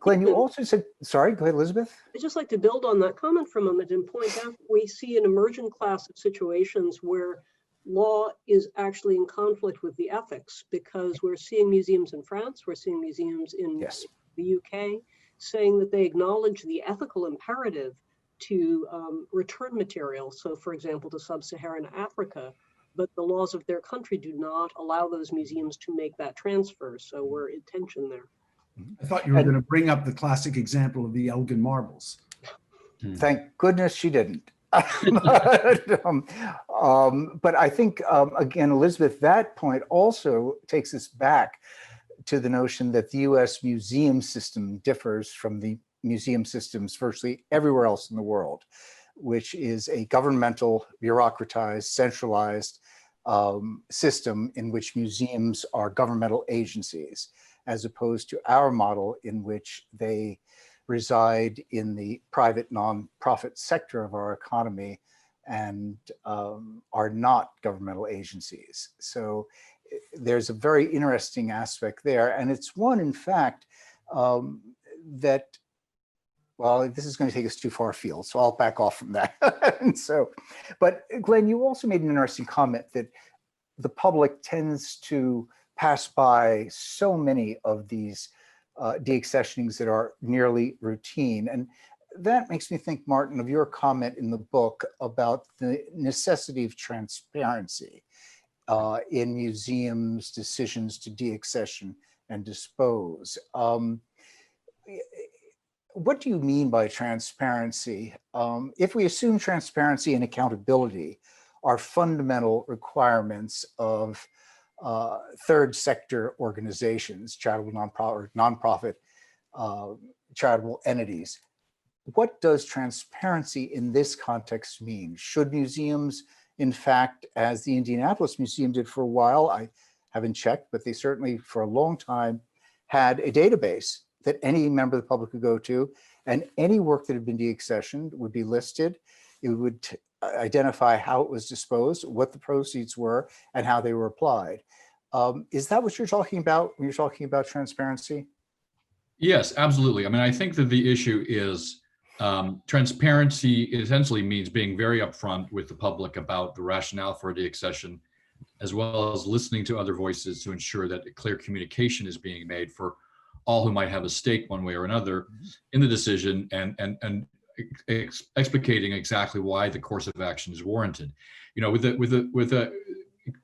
S1: Glenn, you also said, sorry, go ahead, Elizabeth.
S5: I'd just like to build on that comment for a moment and point out we see an emergent class of situations where law is actually in conflict with the ethics, because we're seeing museums in France, we're seeing museums in the UK saying that they acknowledge the ethical imperative to return material. So for example, to sub-Saharan Africa, but the laws of their country do not allow those museums to make that transfer. So we're in tension there.
S4: I thought you were going to bring up the classic example of the Elgin marbles.
S1: Thank goodness she didn't. But I think, again, Elizabeth, that point also takes us back to the notion that the US museum system differs from the museum systems virtually everywhere else in the world, which is a governmental, bureaucratized, centralized system in which museums are governmental agencies, as opposed to our model in which they reside in the private nonprofit sector of our economy and are not governmental agencies. So there's a very interesting aspect there. And it's one, in fact, that, well, this is going to take us too far afield, so I'll back off from that. And so, but Glenn, you also made an interesting comment that the public tends to pass by so many of these de-accessionings that are nearly routine. And that makes me think, Martin, of your comment in the book about the necessity of transparency in museums' decisions to de-accession and dispose. What do you mean by transparency? If we assume transparency and accountability are fundamental requirements of third sector organizations, charitable nonprofit charitable entities, what does transparency in this context mean? Should museums in fact, as the Indianapolis Museum did for a while, I haven't checked, but they certainly for a long time had a database that any member of the public could go to, and any work that had been de-accessioned would be listed. It would identify how it was disposed, what the proceeds were, and how they were applied. Is that what you're talking about when you're talking about transparency?
S3: Yes, absolutely. I mean, I think that the issue is transparency essentially means being very upfront with the public about the rationale for a de-accession, as well as listening to other voices to ensure that a clear communication is being made for all who might have a stake one way or another in the decision, and explicating exactly why the course of action is warranted. You know, with the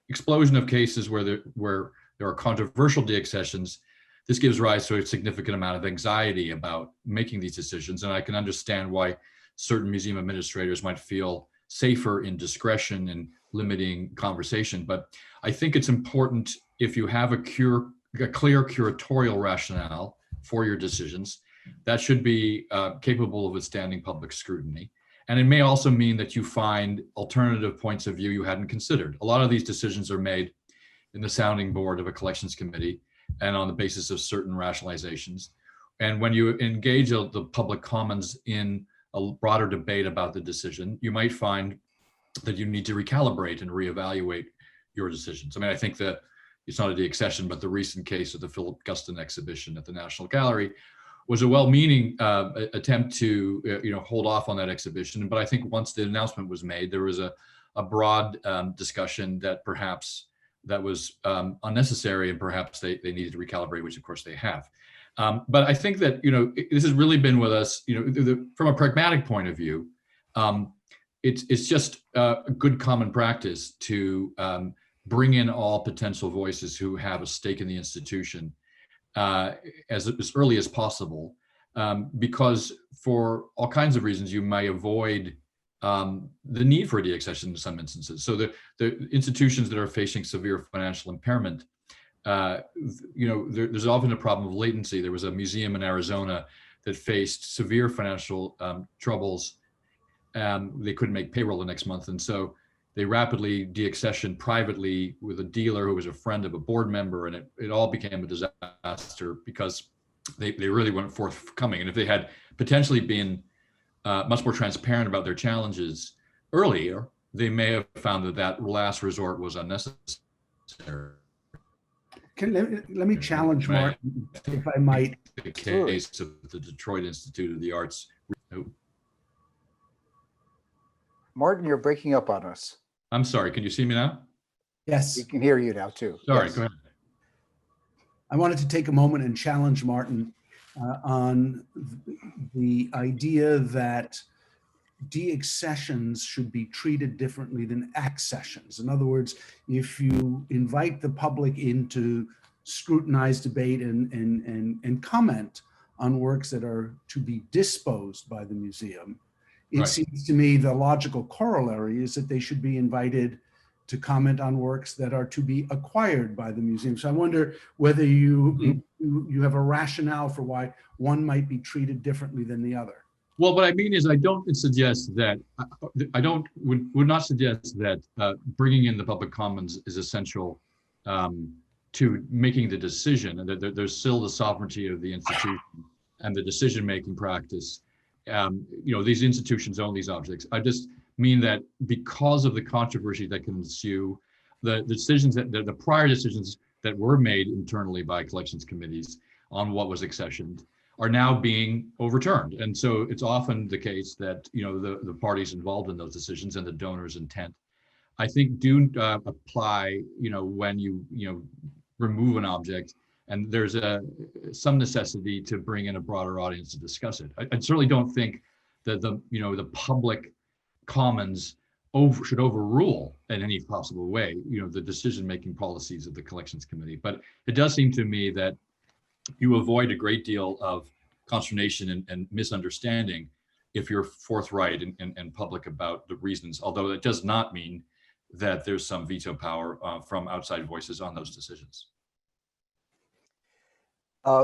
S3: explosion of cases where there are controversial de-accessions, this gives rise to a significant amount of anxiety about making these decisions. And I can understand why certain museum administrators might feel safer in discretion and limiting conversation. But I think it's important, if you have a clear curatorial rationale for your decisions, that should be capable of withstanding public scrutiny. And it may also mean that you find alternative points of view you hadn't considered. A lot of these decisions are made in the sounding board of a collections committee and on the basis of certain rationalizations. And when you engage the public commons in a broader debate about the decision, you might find that you need to recalibrate and reevaluate your decisions. I mean, I think that it's not a de-accession, but the recent case of the Philip Guston exhibition at the National Gallery was a well-meaning attempt to hold off on that exhibition. But I think once the announcement was made, there was a broad discussion that perhaps that was unnecessary, and perhaps they needed to recalibrate, which of course they have. But I think that, this has really been with us, from a pragmatic point of view, it's just a good common practice to bring in all potential voices who have a stake in the institution as early as possible, because for all kinds of reasons, you may avoid the need for a de-accession in some instances. So the institutions that are facing severe financial impairment, there's often a problem of latency. There was a museum in Arizona that faced severe financial troubles. They couldn't make payroll the next month, and so they rapidly de-accessioned privately with a dealer who was a friend of a board member, and it all became a disaster because they really weren't forthcoming. And if they had potentially been much more transparent about their challenges earlier, they may have found that last resort was unnecessary.
S4: Let me challenge Martin, if I might.
S3: The case of the Detroit Institute of the Arts.
S1: Martin, you're breaking up on us.
S3: I'm sorry, can you see me now?
S4: Yes.
S1: We can hear you now too.
S3: Sorry,
S1: Yes.
S3: go ahead.
S4: I wanted to take a moment and challenge Martin on the idea that de-accessions should be treated differently than accessions. In other words, if you invite the public in to scrutinize, debate, and comment on works that are to be disposed by the museum, it seems to me the logical corollary is that they should be invited to comment on works that are to be acquired by the museum. So I wonder whether you have a rationale for why one might be treated differently than the other.
S3: Well, what I mean is I don't suggest that, would not suggest that bringing in the public commons is essential to making the decision, and that there's still the sovereignty of the institution and the decision-making practice. These institutions own these objects. I just mean that because of the controversy that can ensue, the decisions the prior decisions that were made internally by collections committees on what was accessioned are now being overturned. And so it's often the case that, the parties involved in those decisions and the donor's intent, I think, do apply, when you, remove an object, and there's some necessity to bring in a broader audience to discuss it. I certainly don't think that the public commons should overrule in any possible way, the decision-making policies of the collections committee. But it does seem to me that you avoid a great deal of consternation and misunderstanding if you're forthright and public about the reasons, although that does not mean that there's some veto power from outside voices on those decisions.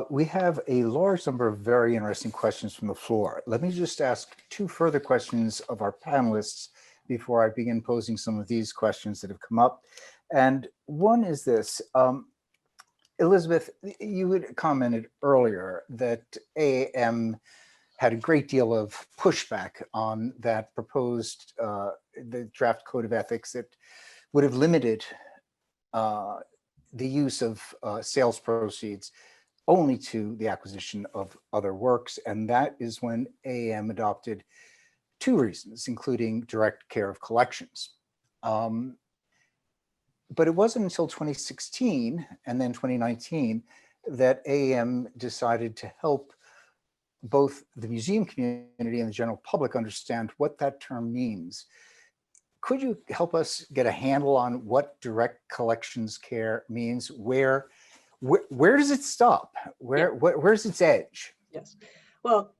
S1: We have a large number of very interesting questions from the floor. Let me just ask two further questions of our panelists, before I begin posing some of these questions that have come up. And one is this. Elizabeth, you had commented earlier that AAM had a great deal of pushback on that proposed, the draft code of ethics that would have limited the use of sales proceeds only to the acquisition of other works. And that is when AAM adopted two reasons, including direct care of collections. But it wasn't until 2016 and then 2019 that AAM decided to help both the museum community and the general public understand what that term means. Could you help us get a handle on what direct collections care means? Where does it stop? Where's its edge?
S5: Yes. Well,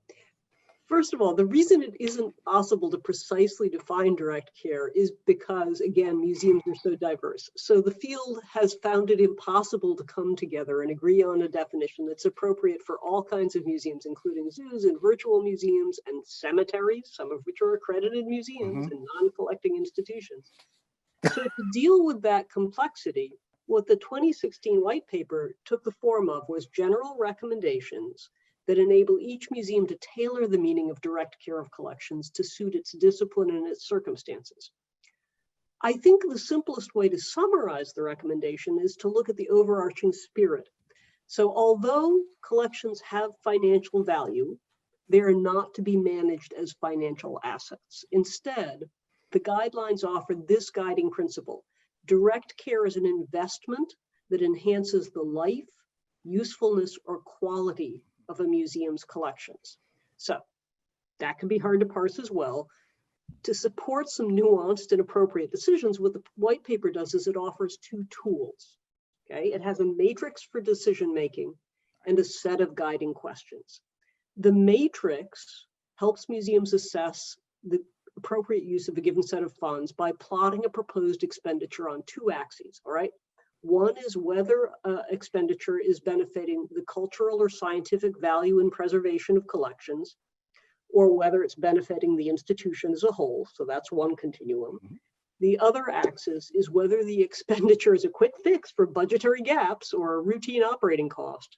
S5: first of all, the reason it isn't possible to precisely define direct care is because, again, museums are so diverse. So the field has found it impossible to come together and agree on a definition that's appropriate for all kinds of museums, including zoos and virtual museums and cemeteries, some of which are accredited museums and non-collecting institutions. So to deal with that complexity, what the 2016 white paper took the form of was general recommendations that enable each museum to tailor the meaning of direct care of collections to suit its discipline and its circumstances. I think the simplest way to summarize the recommendation is to look at the overarching spirit. So although collections have financial value, they are not to be managed as financial assets. Instead, the guidelines offer this guiding principle: direct care is an investment that enhances the life, usefulness, or quality of a museum's collections. So that can be hard to parse as well. To support some nuanced and appropriate decisions, what the white paper does is it offers two tools. Okay, it has a matrix for decision-making and a set of guiding questions. The matrix helps museums assess the appropriate use of a given set of funds by plotting a proposed expenditure on two axes, all right? One is whether expenditure is benefiting the cultural or scientific value and preservation of collections, or whether it's benefiting the institution as a whole. So that's one continuum. The other axis is whether the expenditure is a quick fix for budgetary gaps or a routine operating cost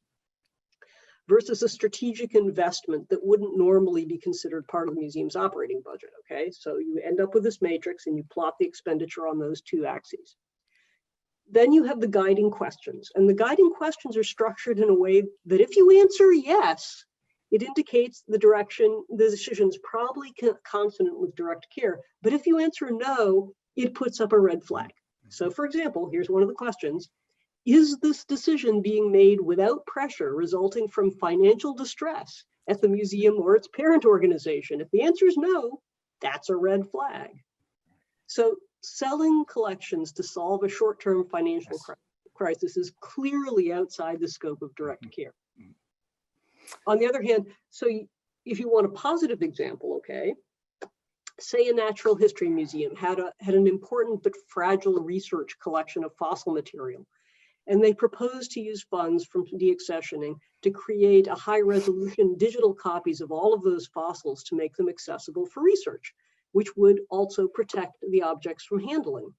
S5: versus a strategic investment that wouldn't normally be considered part of the museum's operating budget, okay? So you end up with this matrix and you plot the expenditure on those two axes. Then you have the guiding questions, and the guiding questions are structured in a way that if you answer yes, it indicates the direction, the decision is probably consonant with direct care. But if you answer no, it puts up a red flag. So for example, here's one of the questions: is this decision being made without pressure resulting from financial distress at the museum or its parent organization? If the answer is no, that's a red flag. So selling collections to solve a short-term financial crisis is clearly outside the scope of direct care. On the other hand, so if you want a positive example, okay, say a natural history museum had an important but fragile research collection of fossil material, and they proposed to use funds from de-accessioning to create a high-resolution digital copies of all of those fossils to make them accessible for research, which would also protect the objects from handling.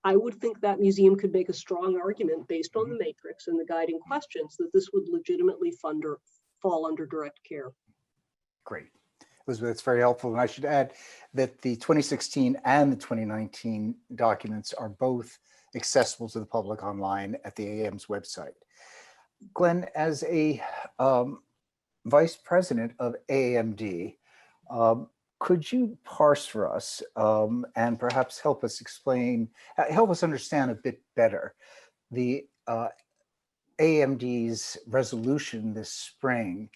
S5: I would think that museum could make a strong argument based on the matrix and the guiding questions that this would legitimately fall under direct care.
S1: Great. Elizabeth, that's very helpful. And I should add that the 2016 and the 2019 documents are both accessible to the public online at the AAM's website. Glenn, as a vice president of AAMD, could you parse for us and perhaps help us understand a bit better the AAMD's resolution this spring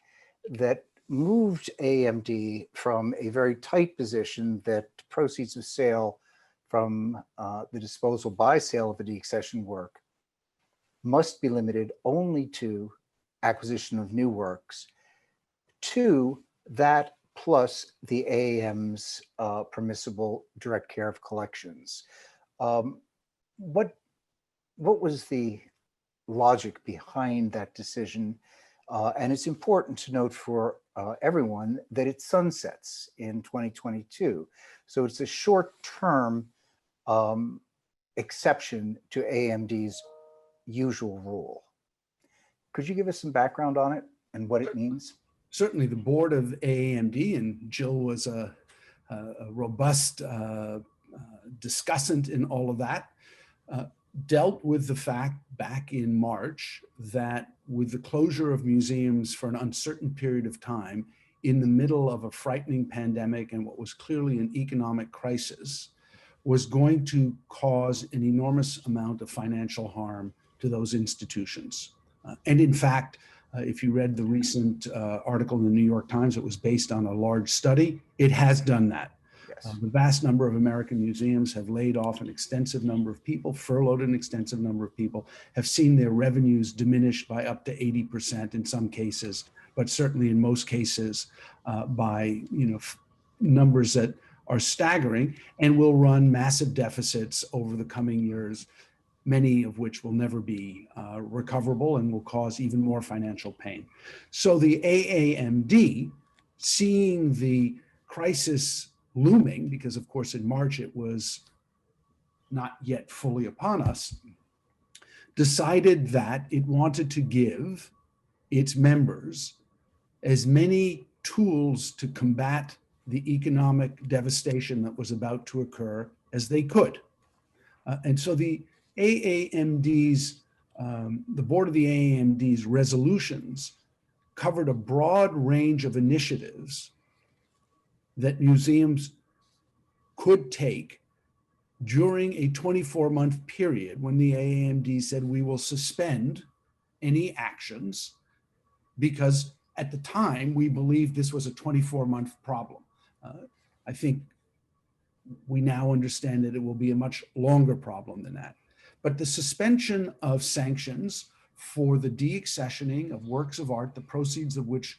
S1: that moved AAMD from a very tight position that proceeds of sale from the disposal by sale of the de-accession work must be limited only to acquisition of new works, to that plus the AAM's permissible direct care of collections. What was the logic behind that decision? And it's important to note for everyone that it sunsets in 2022. So it's a short-term exception to AMD's usual rule. Could you give us some background on it and what it means?
S4: Certainly, the board of AMD, and Jill was a robust discussant in all of that, dealt with the fact back in March that with the closure of museums for an uncertain period of time in the middle of a frightening pandemic and what was clearly an economic crisis was going to cause an enormous amount of financial harm to those institutions. And in fact, if you read the recent article in the New York Times, it was based on a large study. It has done that.
S1: Yes.
S4: The vast number of American museums have laid off an extensive number of people, furloughed an extensive number of people, have seen their revenues diminished by up to 80% in some cases, but certainly in most cases by numbers that are staggering, and will run massive deficits over the coming years, many of which will never be recoverable and will cause even more financial pain. So the AAMD, seeing the crisis looming, because of course in March it was not yet fully upon us, decided that it wanted to give its members as many tools to combat the economic devastation that was about to occur as they could. And so the AAMD's, the board of the AAMD's resolutions covered a broad range of initiatives that museums could take during a 24-month period when the AAMD said we will suspend any actions because at the time we believed this was a 24-month problem. I think we now understand that it will be a much longer problem than that. But the suspension of sanctions for the de-accessioning of works of art, the proceeds of which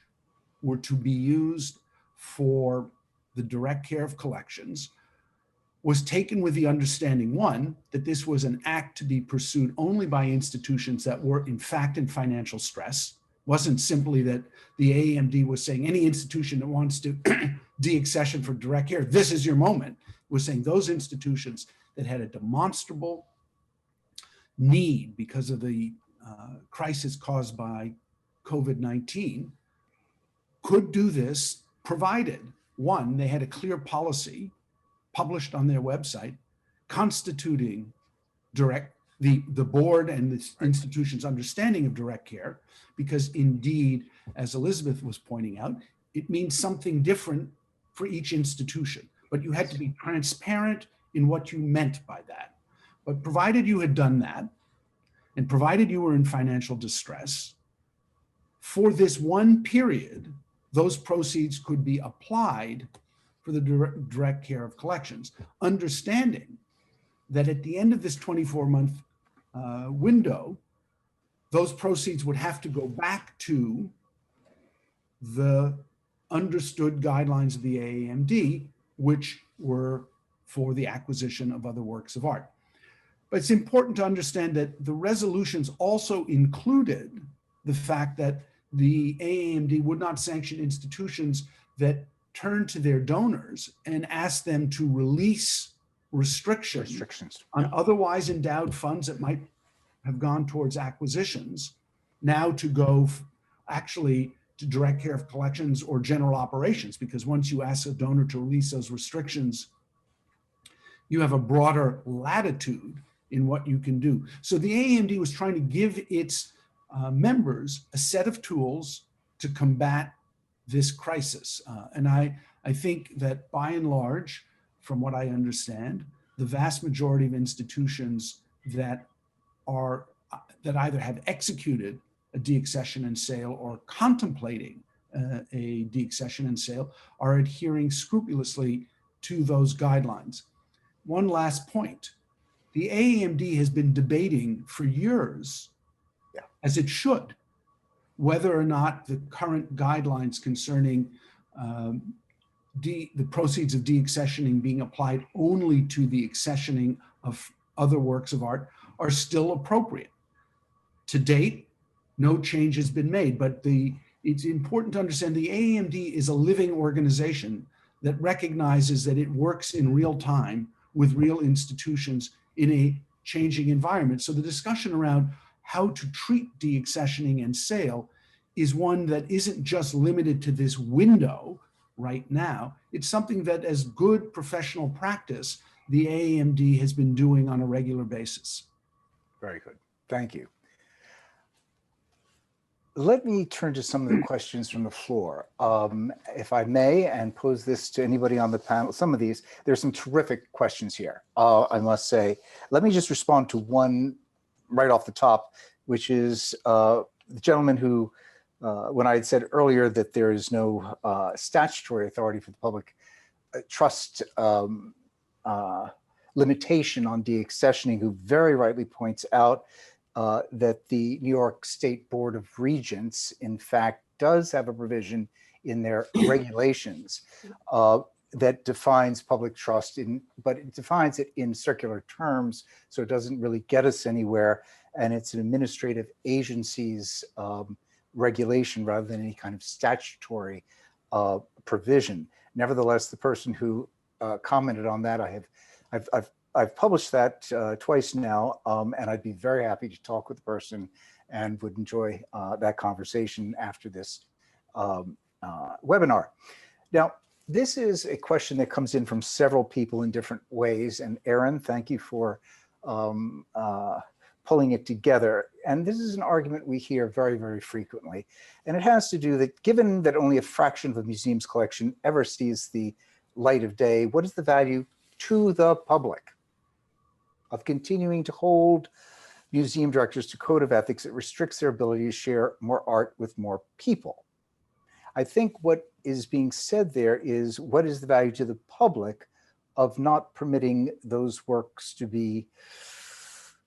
S4: were to be used for the direct care of collections, was taken with the understanding, one, that this was an act to be pursued only by institutions that were in fact in financial stress. It wasn't simply that the AAMD was saying any institution that wants to de-accession for direct care, this is your moment. It was saying those institutions that had a demonstrable need because of the crisis caused by COVID-19 could do this, provided, one, they had a clear policy published on their website constituting the board and the institution's understanding of direct care, because indeed, as Elizabeth was pointing out, it means something different for each institution, but you had to be transparent in what you meant by that. But provided you had done that, and provided you were in financial distress, for this one period, those proceeds could be applied for the direct care of collections, understanding that at the end of this 24-month window, those proceeds would have to go back to the understood guidelines of the AAMD, which were for the acquisition of other works of art. But it's important to understand that the resolutions also included the fact that the AAMD would not sanction institutions that turn to their donors and ask them to release restrictions on otherwise endowed funds that might have gone towards acquisitions, now to go actually to direct care of collections or general operations, because once you ask a donor to release those restrictions, you have a broader latitude in what you can do. So the AAMD was trying to give its members a set of tools to combat this crisis. And I think that by and large, from what I understand, the vast majority of institutions that either have executed a de-accession and sale or contemplating a de-accession and sale are adhering scrupulously to those guidelines. One last point. The AAMD has been debating for years, as it should, whether or not the current guidelines concerning the proceeds of de-accessioning being applied only to the accessioning of other works of art are still appropriate. To date, no change has been made. But it's important to understand the AAMD is a living organization that recognizes that it works in real time with real institutions in a changing environment. So the discussion around how to treat de-accessioning and sale is one that isn't just limited to this window right now. It's something that, as good professional practice, the AAMD has been doing on a regular basis.
S1: Very good. Thank you. Let me turn to some of the questions from the floor, if I may, and pose this to anybody on the panel. Some of these, there's some terrific questions here, I must say. Let me just respond to one right off the top, which is the gentleman who, when I had said earlier that there is no statutory authority for the public trust limitation on de-accessioning, who very rightly points out that the New York State Board of Regents, in fact, does have a provision in their regulations that defines public trust, but it defines it in circular terms, so it doesn't really get us anywhere. And it's an administrative agency's regulation rather than any kind of statutory provision. Nevertheless, the person who commented on that, I've published that twice now, and I'd be very happy to talk with the person and would enjoy that conversation after this webinar. Now, this is a question that comes in from several people in different ways, and Aaron, thank you for pulling it together. And this is an argument we hear very, very frequently, and it has to do that given that only a fraction of a museum's collection ever sees the light of day, what is the value to the public of continuing to hold museum directors to code of ethics that restricts their ability to share more art with more people? I think what is being said there is, what is the value to the public of not permitting those works to be,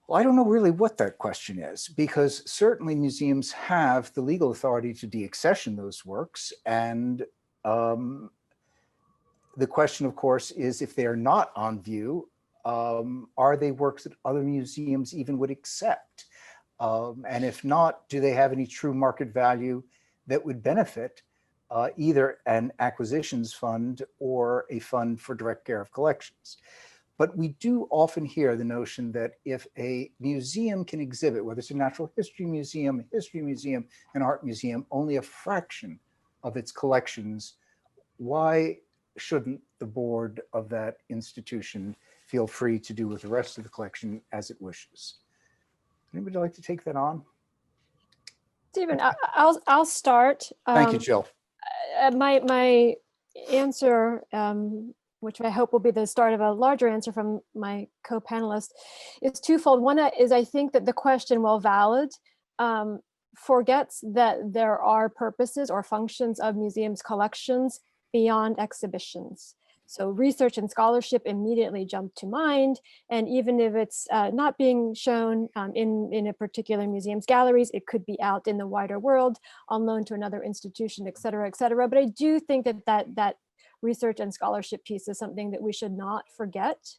S1: well, I don't know really what that question is, because certainly museums have the legal authority to de-accession those works. And the question, of course, is if they are not on view, are they works that other museums even would accept? And if not, do they have any true market value that would benefit either an acquisitions fund or a fund for direct care of collections? But we do often hear the notion that if a museum can exhibit, whether it's a natural history museum, an art museum, only a fraction of its collections, why shouldn't the board of that institution feel free to do with the rest of the collection as it wishes? Anybody like to take that on?
S2: Stephen, I'll start.
S1: Thank you, Jill.
S2: My answer, which I hope will be the start of a larger answer from my co-panelist, is twofold. One is I think that the question, while valid, forgets that there are purposes or functions of museums' collections beyond exhibitions. So research and scholarship immediately jump to mind. And even if it's not being shown in a particular museum's galleries, it could be out in the wider world on loan to another institution, et cetera, et cetera. But I do think that research and scholarship piece is something that we should not forget.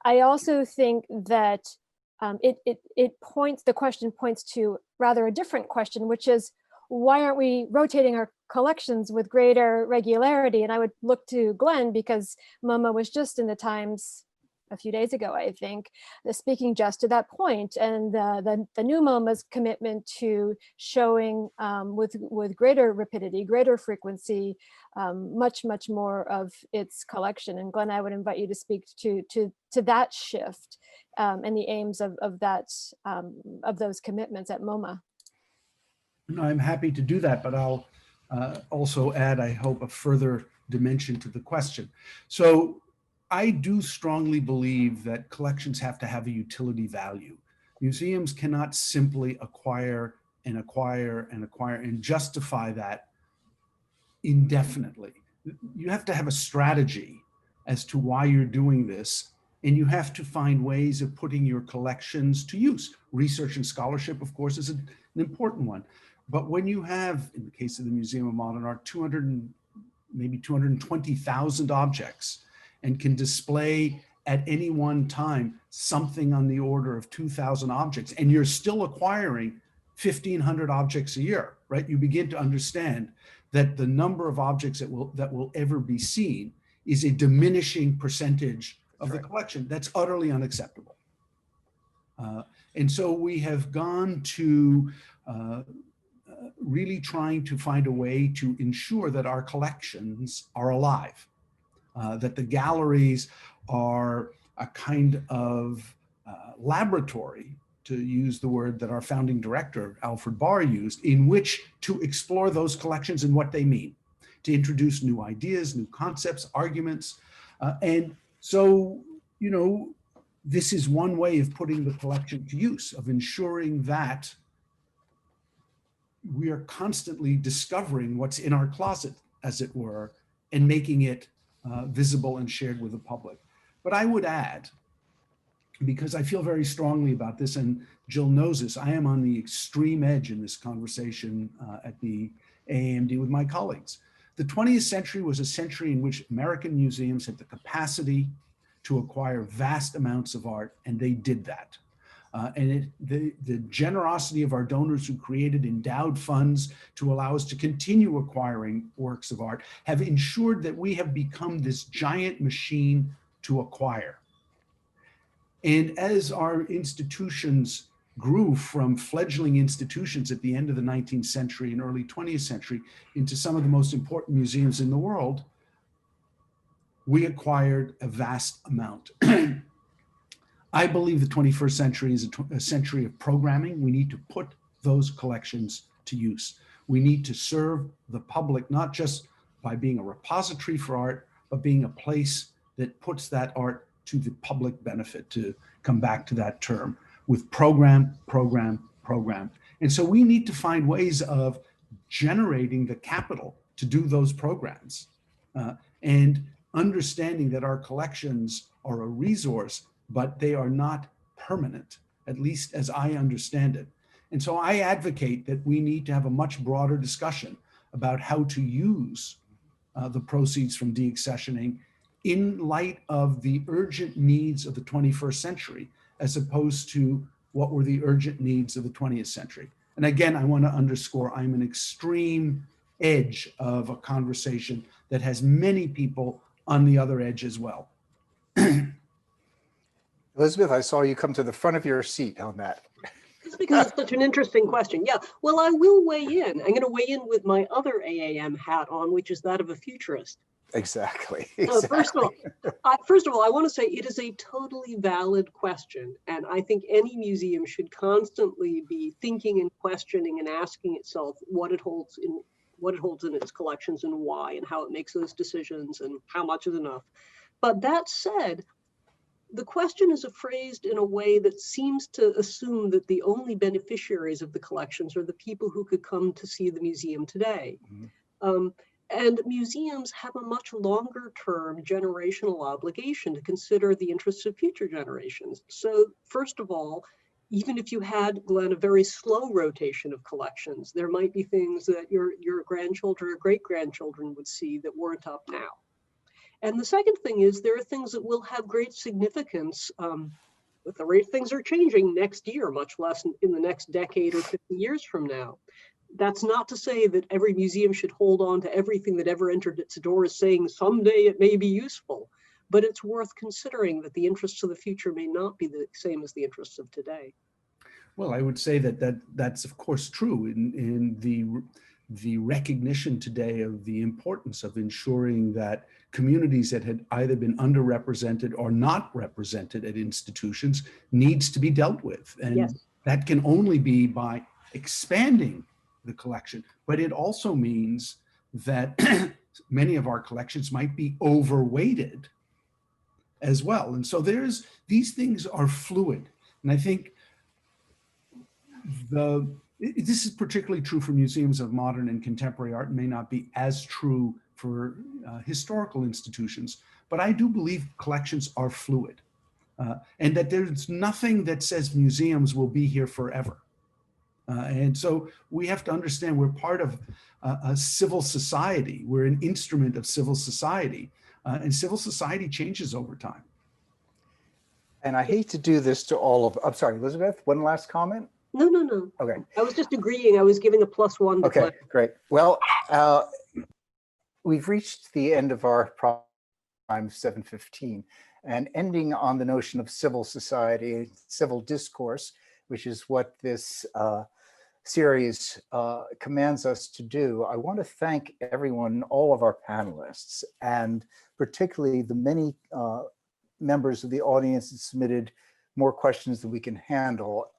S2: I also think that the question points to rather a different question, which is, why aren't we rotating our collections with greater regularity? And I would look to Glenn, because MoMA was just in the Times a few days ago, I think, speaking just to that point. And the new MoMA's commitment to showing with greater rapidity, greater frequency, much more of its collection. And Glenn, I would invite you to speak to that shift and the aims of those commitments at MoMA.
S4: No, I'm happy to do that, but I'll also add, I hope, a further dimension to the question. So I do strongly believe that collections have to have a utility value. Museums cannot simply acquire and acquire and acquire and justify that indefinitely. You have to have a strategy as to why you're doing this, and you have to find ways of putting your collections to use. Research and scholarship, of course, is an important one. But when you have, in the case of the Museum of Modern Art, maybe 220,000 objects, and can display at any one time something on the order of 2,000 objects, and you're still acquiring 1,500 objects a year, right? You begin to understand that the number of objects that will ever be seen is a diminishing percentage of the collection. That's utterly unacceptable. And so we have gone to really trying to find a way to ensure that our collections are alive, that the galleries are a kind of laboratory, to use the word that our founding director, Alfred Barr, used, in which to explore those collections and what they mean, to introduce new ideas, new concepts, arguments. And so, you know, this is one way of putting the collection to use, of ensuring that we are constantly discovering what's in our closet, as it were, and making it visible and shared with the public. But I would add, because I feel very strongly about this, and Jill knows this, I am on the extreme edge in this conversation at the AAMD with my colleagues. The 20th century was a century in which American museums had the capacity to acquire vast amounts of art, and they did that. The generosity of our donors who created endowed funds to allow us to continue acquiring works of art have ensured that we have become this giant machine to acquire. And as our institutions grew from fledgling institutions at the end of the 19th century and early 20th century into some of the most important museums in the world, we acquired a vast amount. I believe the 21st century is a century of programming. We need to put those collections to use. We need to serve the public, not just by being a repository for art, but being a place that puts that art to the public benefit, to come back to that term, with program. And so we need to find ways of generating the capital to do those programs, and understanding that our collections are a resource, but they are not permanent, at least as I understand it. And so I advocate that we need to have a much broader discussion about how to use the proceeds from de-accessioning in light of the urgent needs of the 21st century, as opposed to what were the urgent needs of the 20th century. And again, I want to underscore, I'm an extreme edge of a conversation that has many people on the other edge as well.
S1: Elizabeth, I saw you come to the front of your seat on that.
S5: It's because it's such an interesting question. Yeah, well, I will weigh in. I'm going to weigh in with my other AAM hat on, which is that of a futurist.
S1: Exactly.
S5: First of all, I want to say it is a totally valid question, and I think any museum should constantly be thinking and questioning and asking itself what it holds in its collections and why, and how it makes those decisions and how much is enough. But that said, the question is phrased in a way that seems to assume that the only beneficiaries of the collections are the people who could come to see the museum today. Mm-hmm. And museums have a much longer term generational obligation to consider the interests of future generations. So first of all, even if you had, Glenn, a very slow rotation of collections, there might be things that your grandchildren or great-grandchildren would see that weren't up now. And the second thing is there are things that will have great significance with the rate things are changing next year, much less in the next decade or 50 years from now. That's not to say that every museum should hold on to everything that ever entered its doors saying someday it may be useful, but it's worth considering that the interests of the future may not be the same as the interests of today.
S4: Well, I would say that's of course true in the recognition today of the importance of ensuring that communities that had either been underrepresented or not represented at institutions needs to be dealt with. And yes, that can only be by expanding the collection, but it also means that many of our collections might be overweighted as well. And so these things are fluid. And I think this is particularly true for museums of modern and contemporary art, and may not be as true for historical institutions, but I do believe collections are fluid, and that there's nothing that says museums will be here forever. And so we have to understand we're part of a civil society. We're an instrument of civil society, and civil society changes over time.
S1: And I hate to do this to all of, I'm sorry, Elizabeth, one last comment?
S5: No.
S1: Okay.
S5: I was just agreeing. I was giving a +1 to
S1: Okay,
S5: Glenn.
S1: great. Well, we've reached the end of our time, 7:15, and ending on the notion of civil society, civil discourse, which is what this series commands us to do. I want to thank everyone, all of our panelists, and particularly the many members of the audience that submitted more questions than we can handle,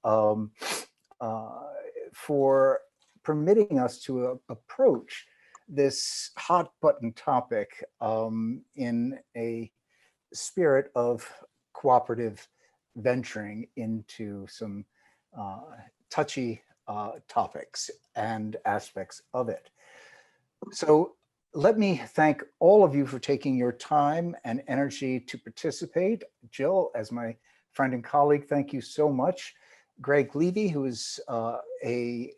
S1: for permitting us to approach this hot button topic in a spirit of cooperative venturing into some touchy topics and aspects of it. So let me thank all of you for taking your time and energy to participate. Jill, as my friend and colleague, thank you so much. Greg Levy, who is an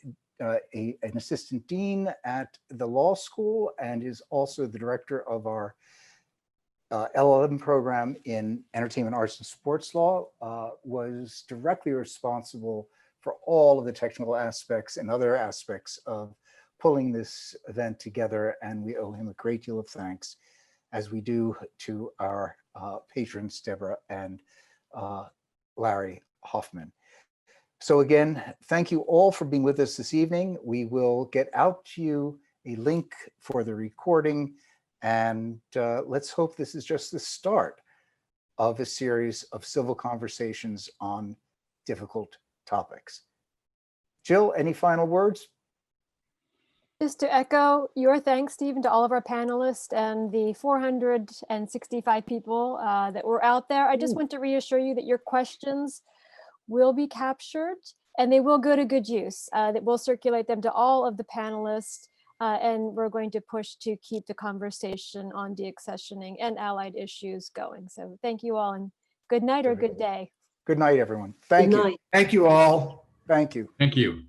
S1: assistant dean at the law school and is also the director of our LL.M program in entertainment, arts, and sports law, was directly responsible for all of the technical aspects and other aspects of pulling this event together. And we owe him a great deal of thanks, as we do to our patrons, Deborah and Larry Hoffman. So again, thank you all for being with us this evening. We will get out to you a link for the recording, and let's hope this is just the start of a series of civil conversations on difficult topics. Jill, any final words?
S2: Just to echo your thanks, Stephen, to all of our panelists and the 465 people that were out there. I just want to reassure you that your questions will be captured and they will go to good use. That we'll circulate them to all of the panelists, and we're going to push to keep the conversation on de-accessioning and allied issues going. So thank you all, and good night or good day.
S1: Good night, everyone. Thank
S5: Good
S1: you.
S5: night.
S4: Thank you all.
S1: Thank you.
S3: Thank you.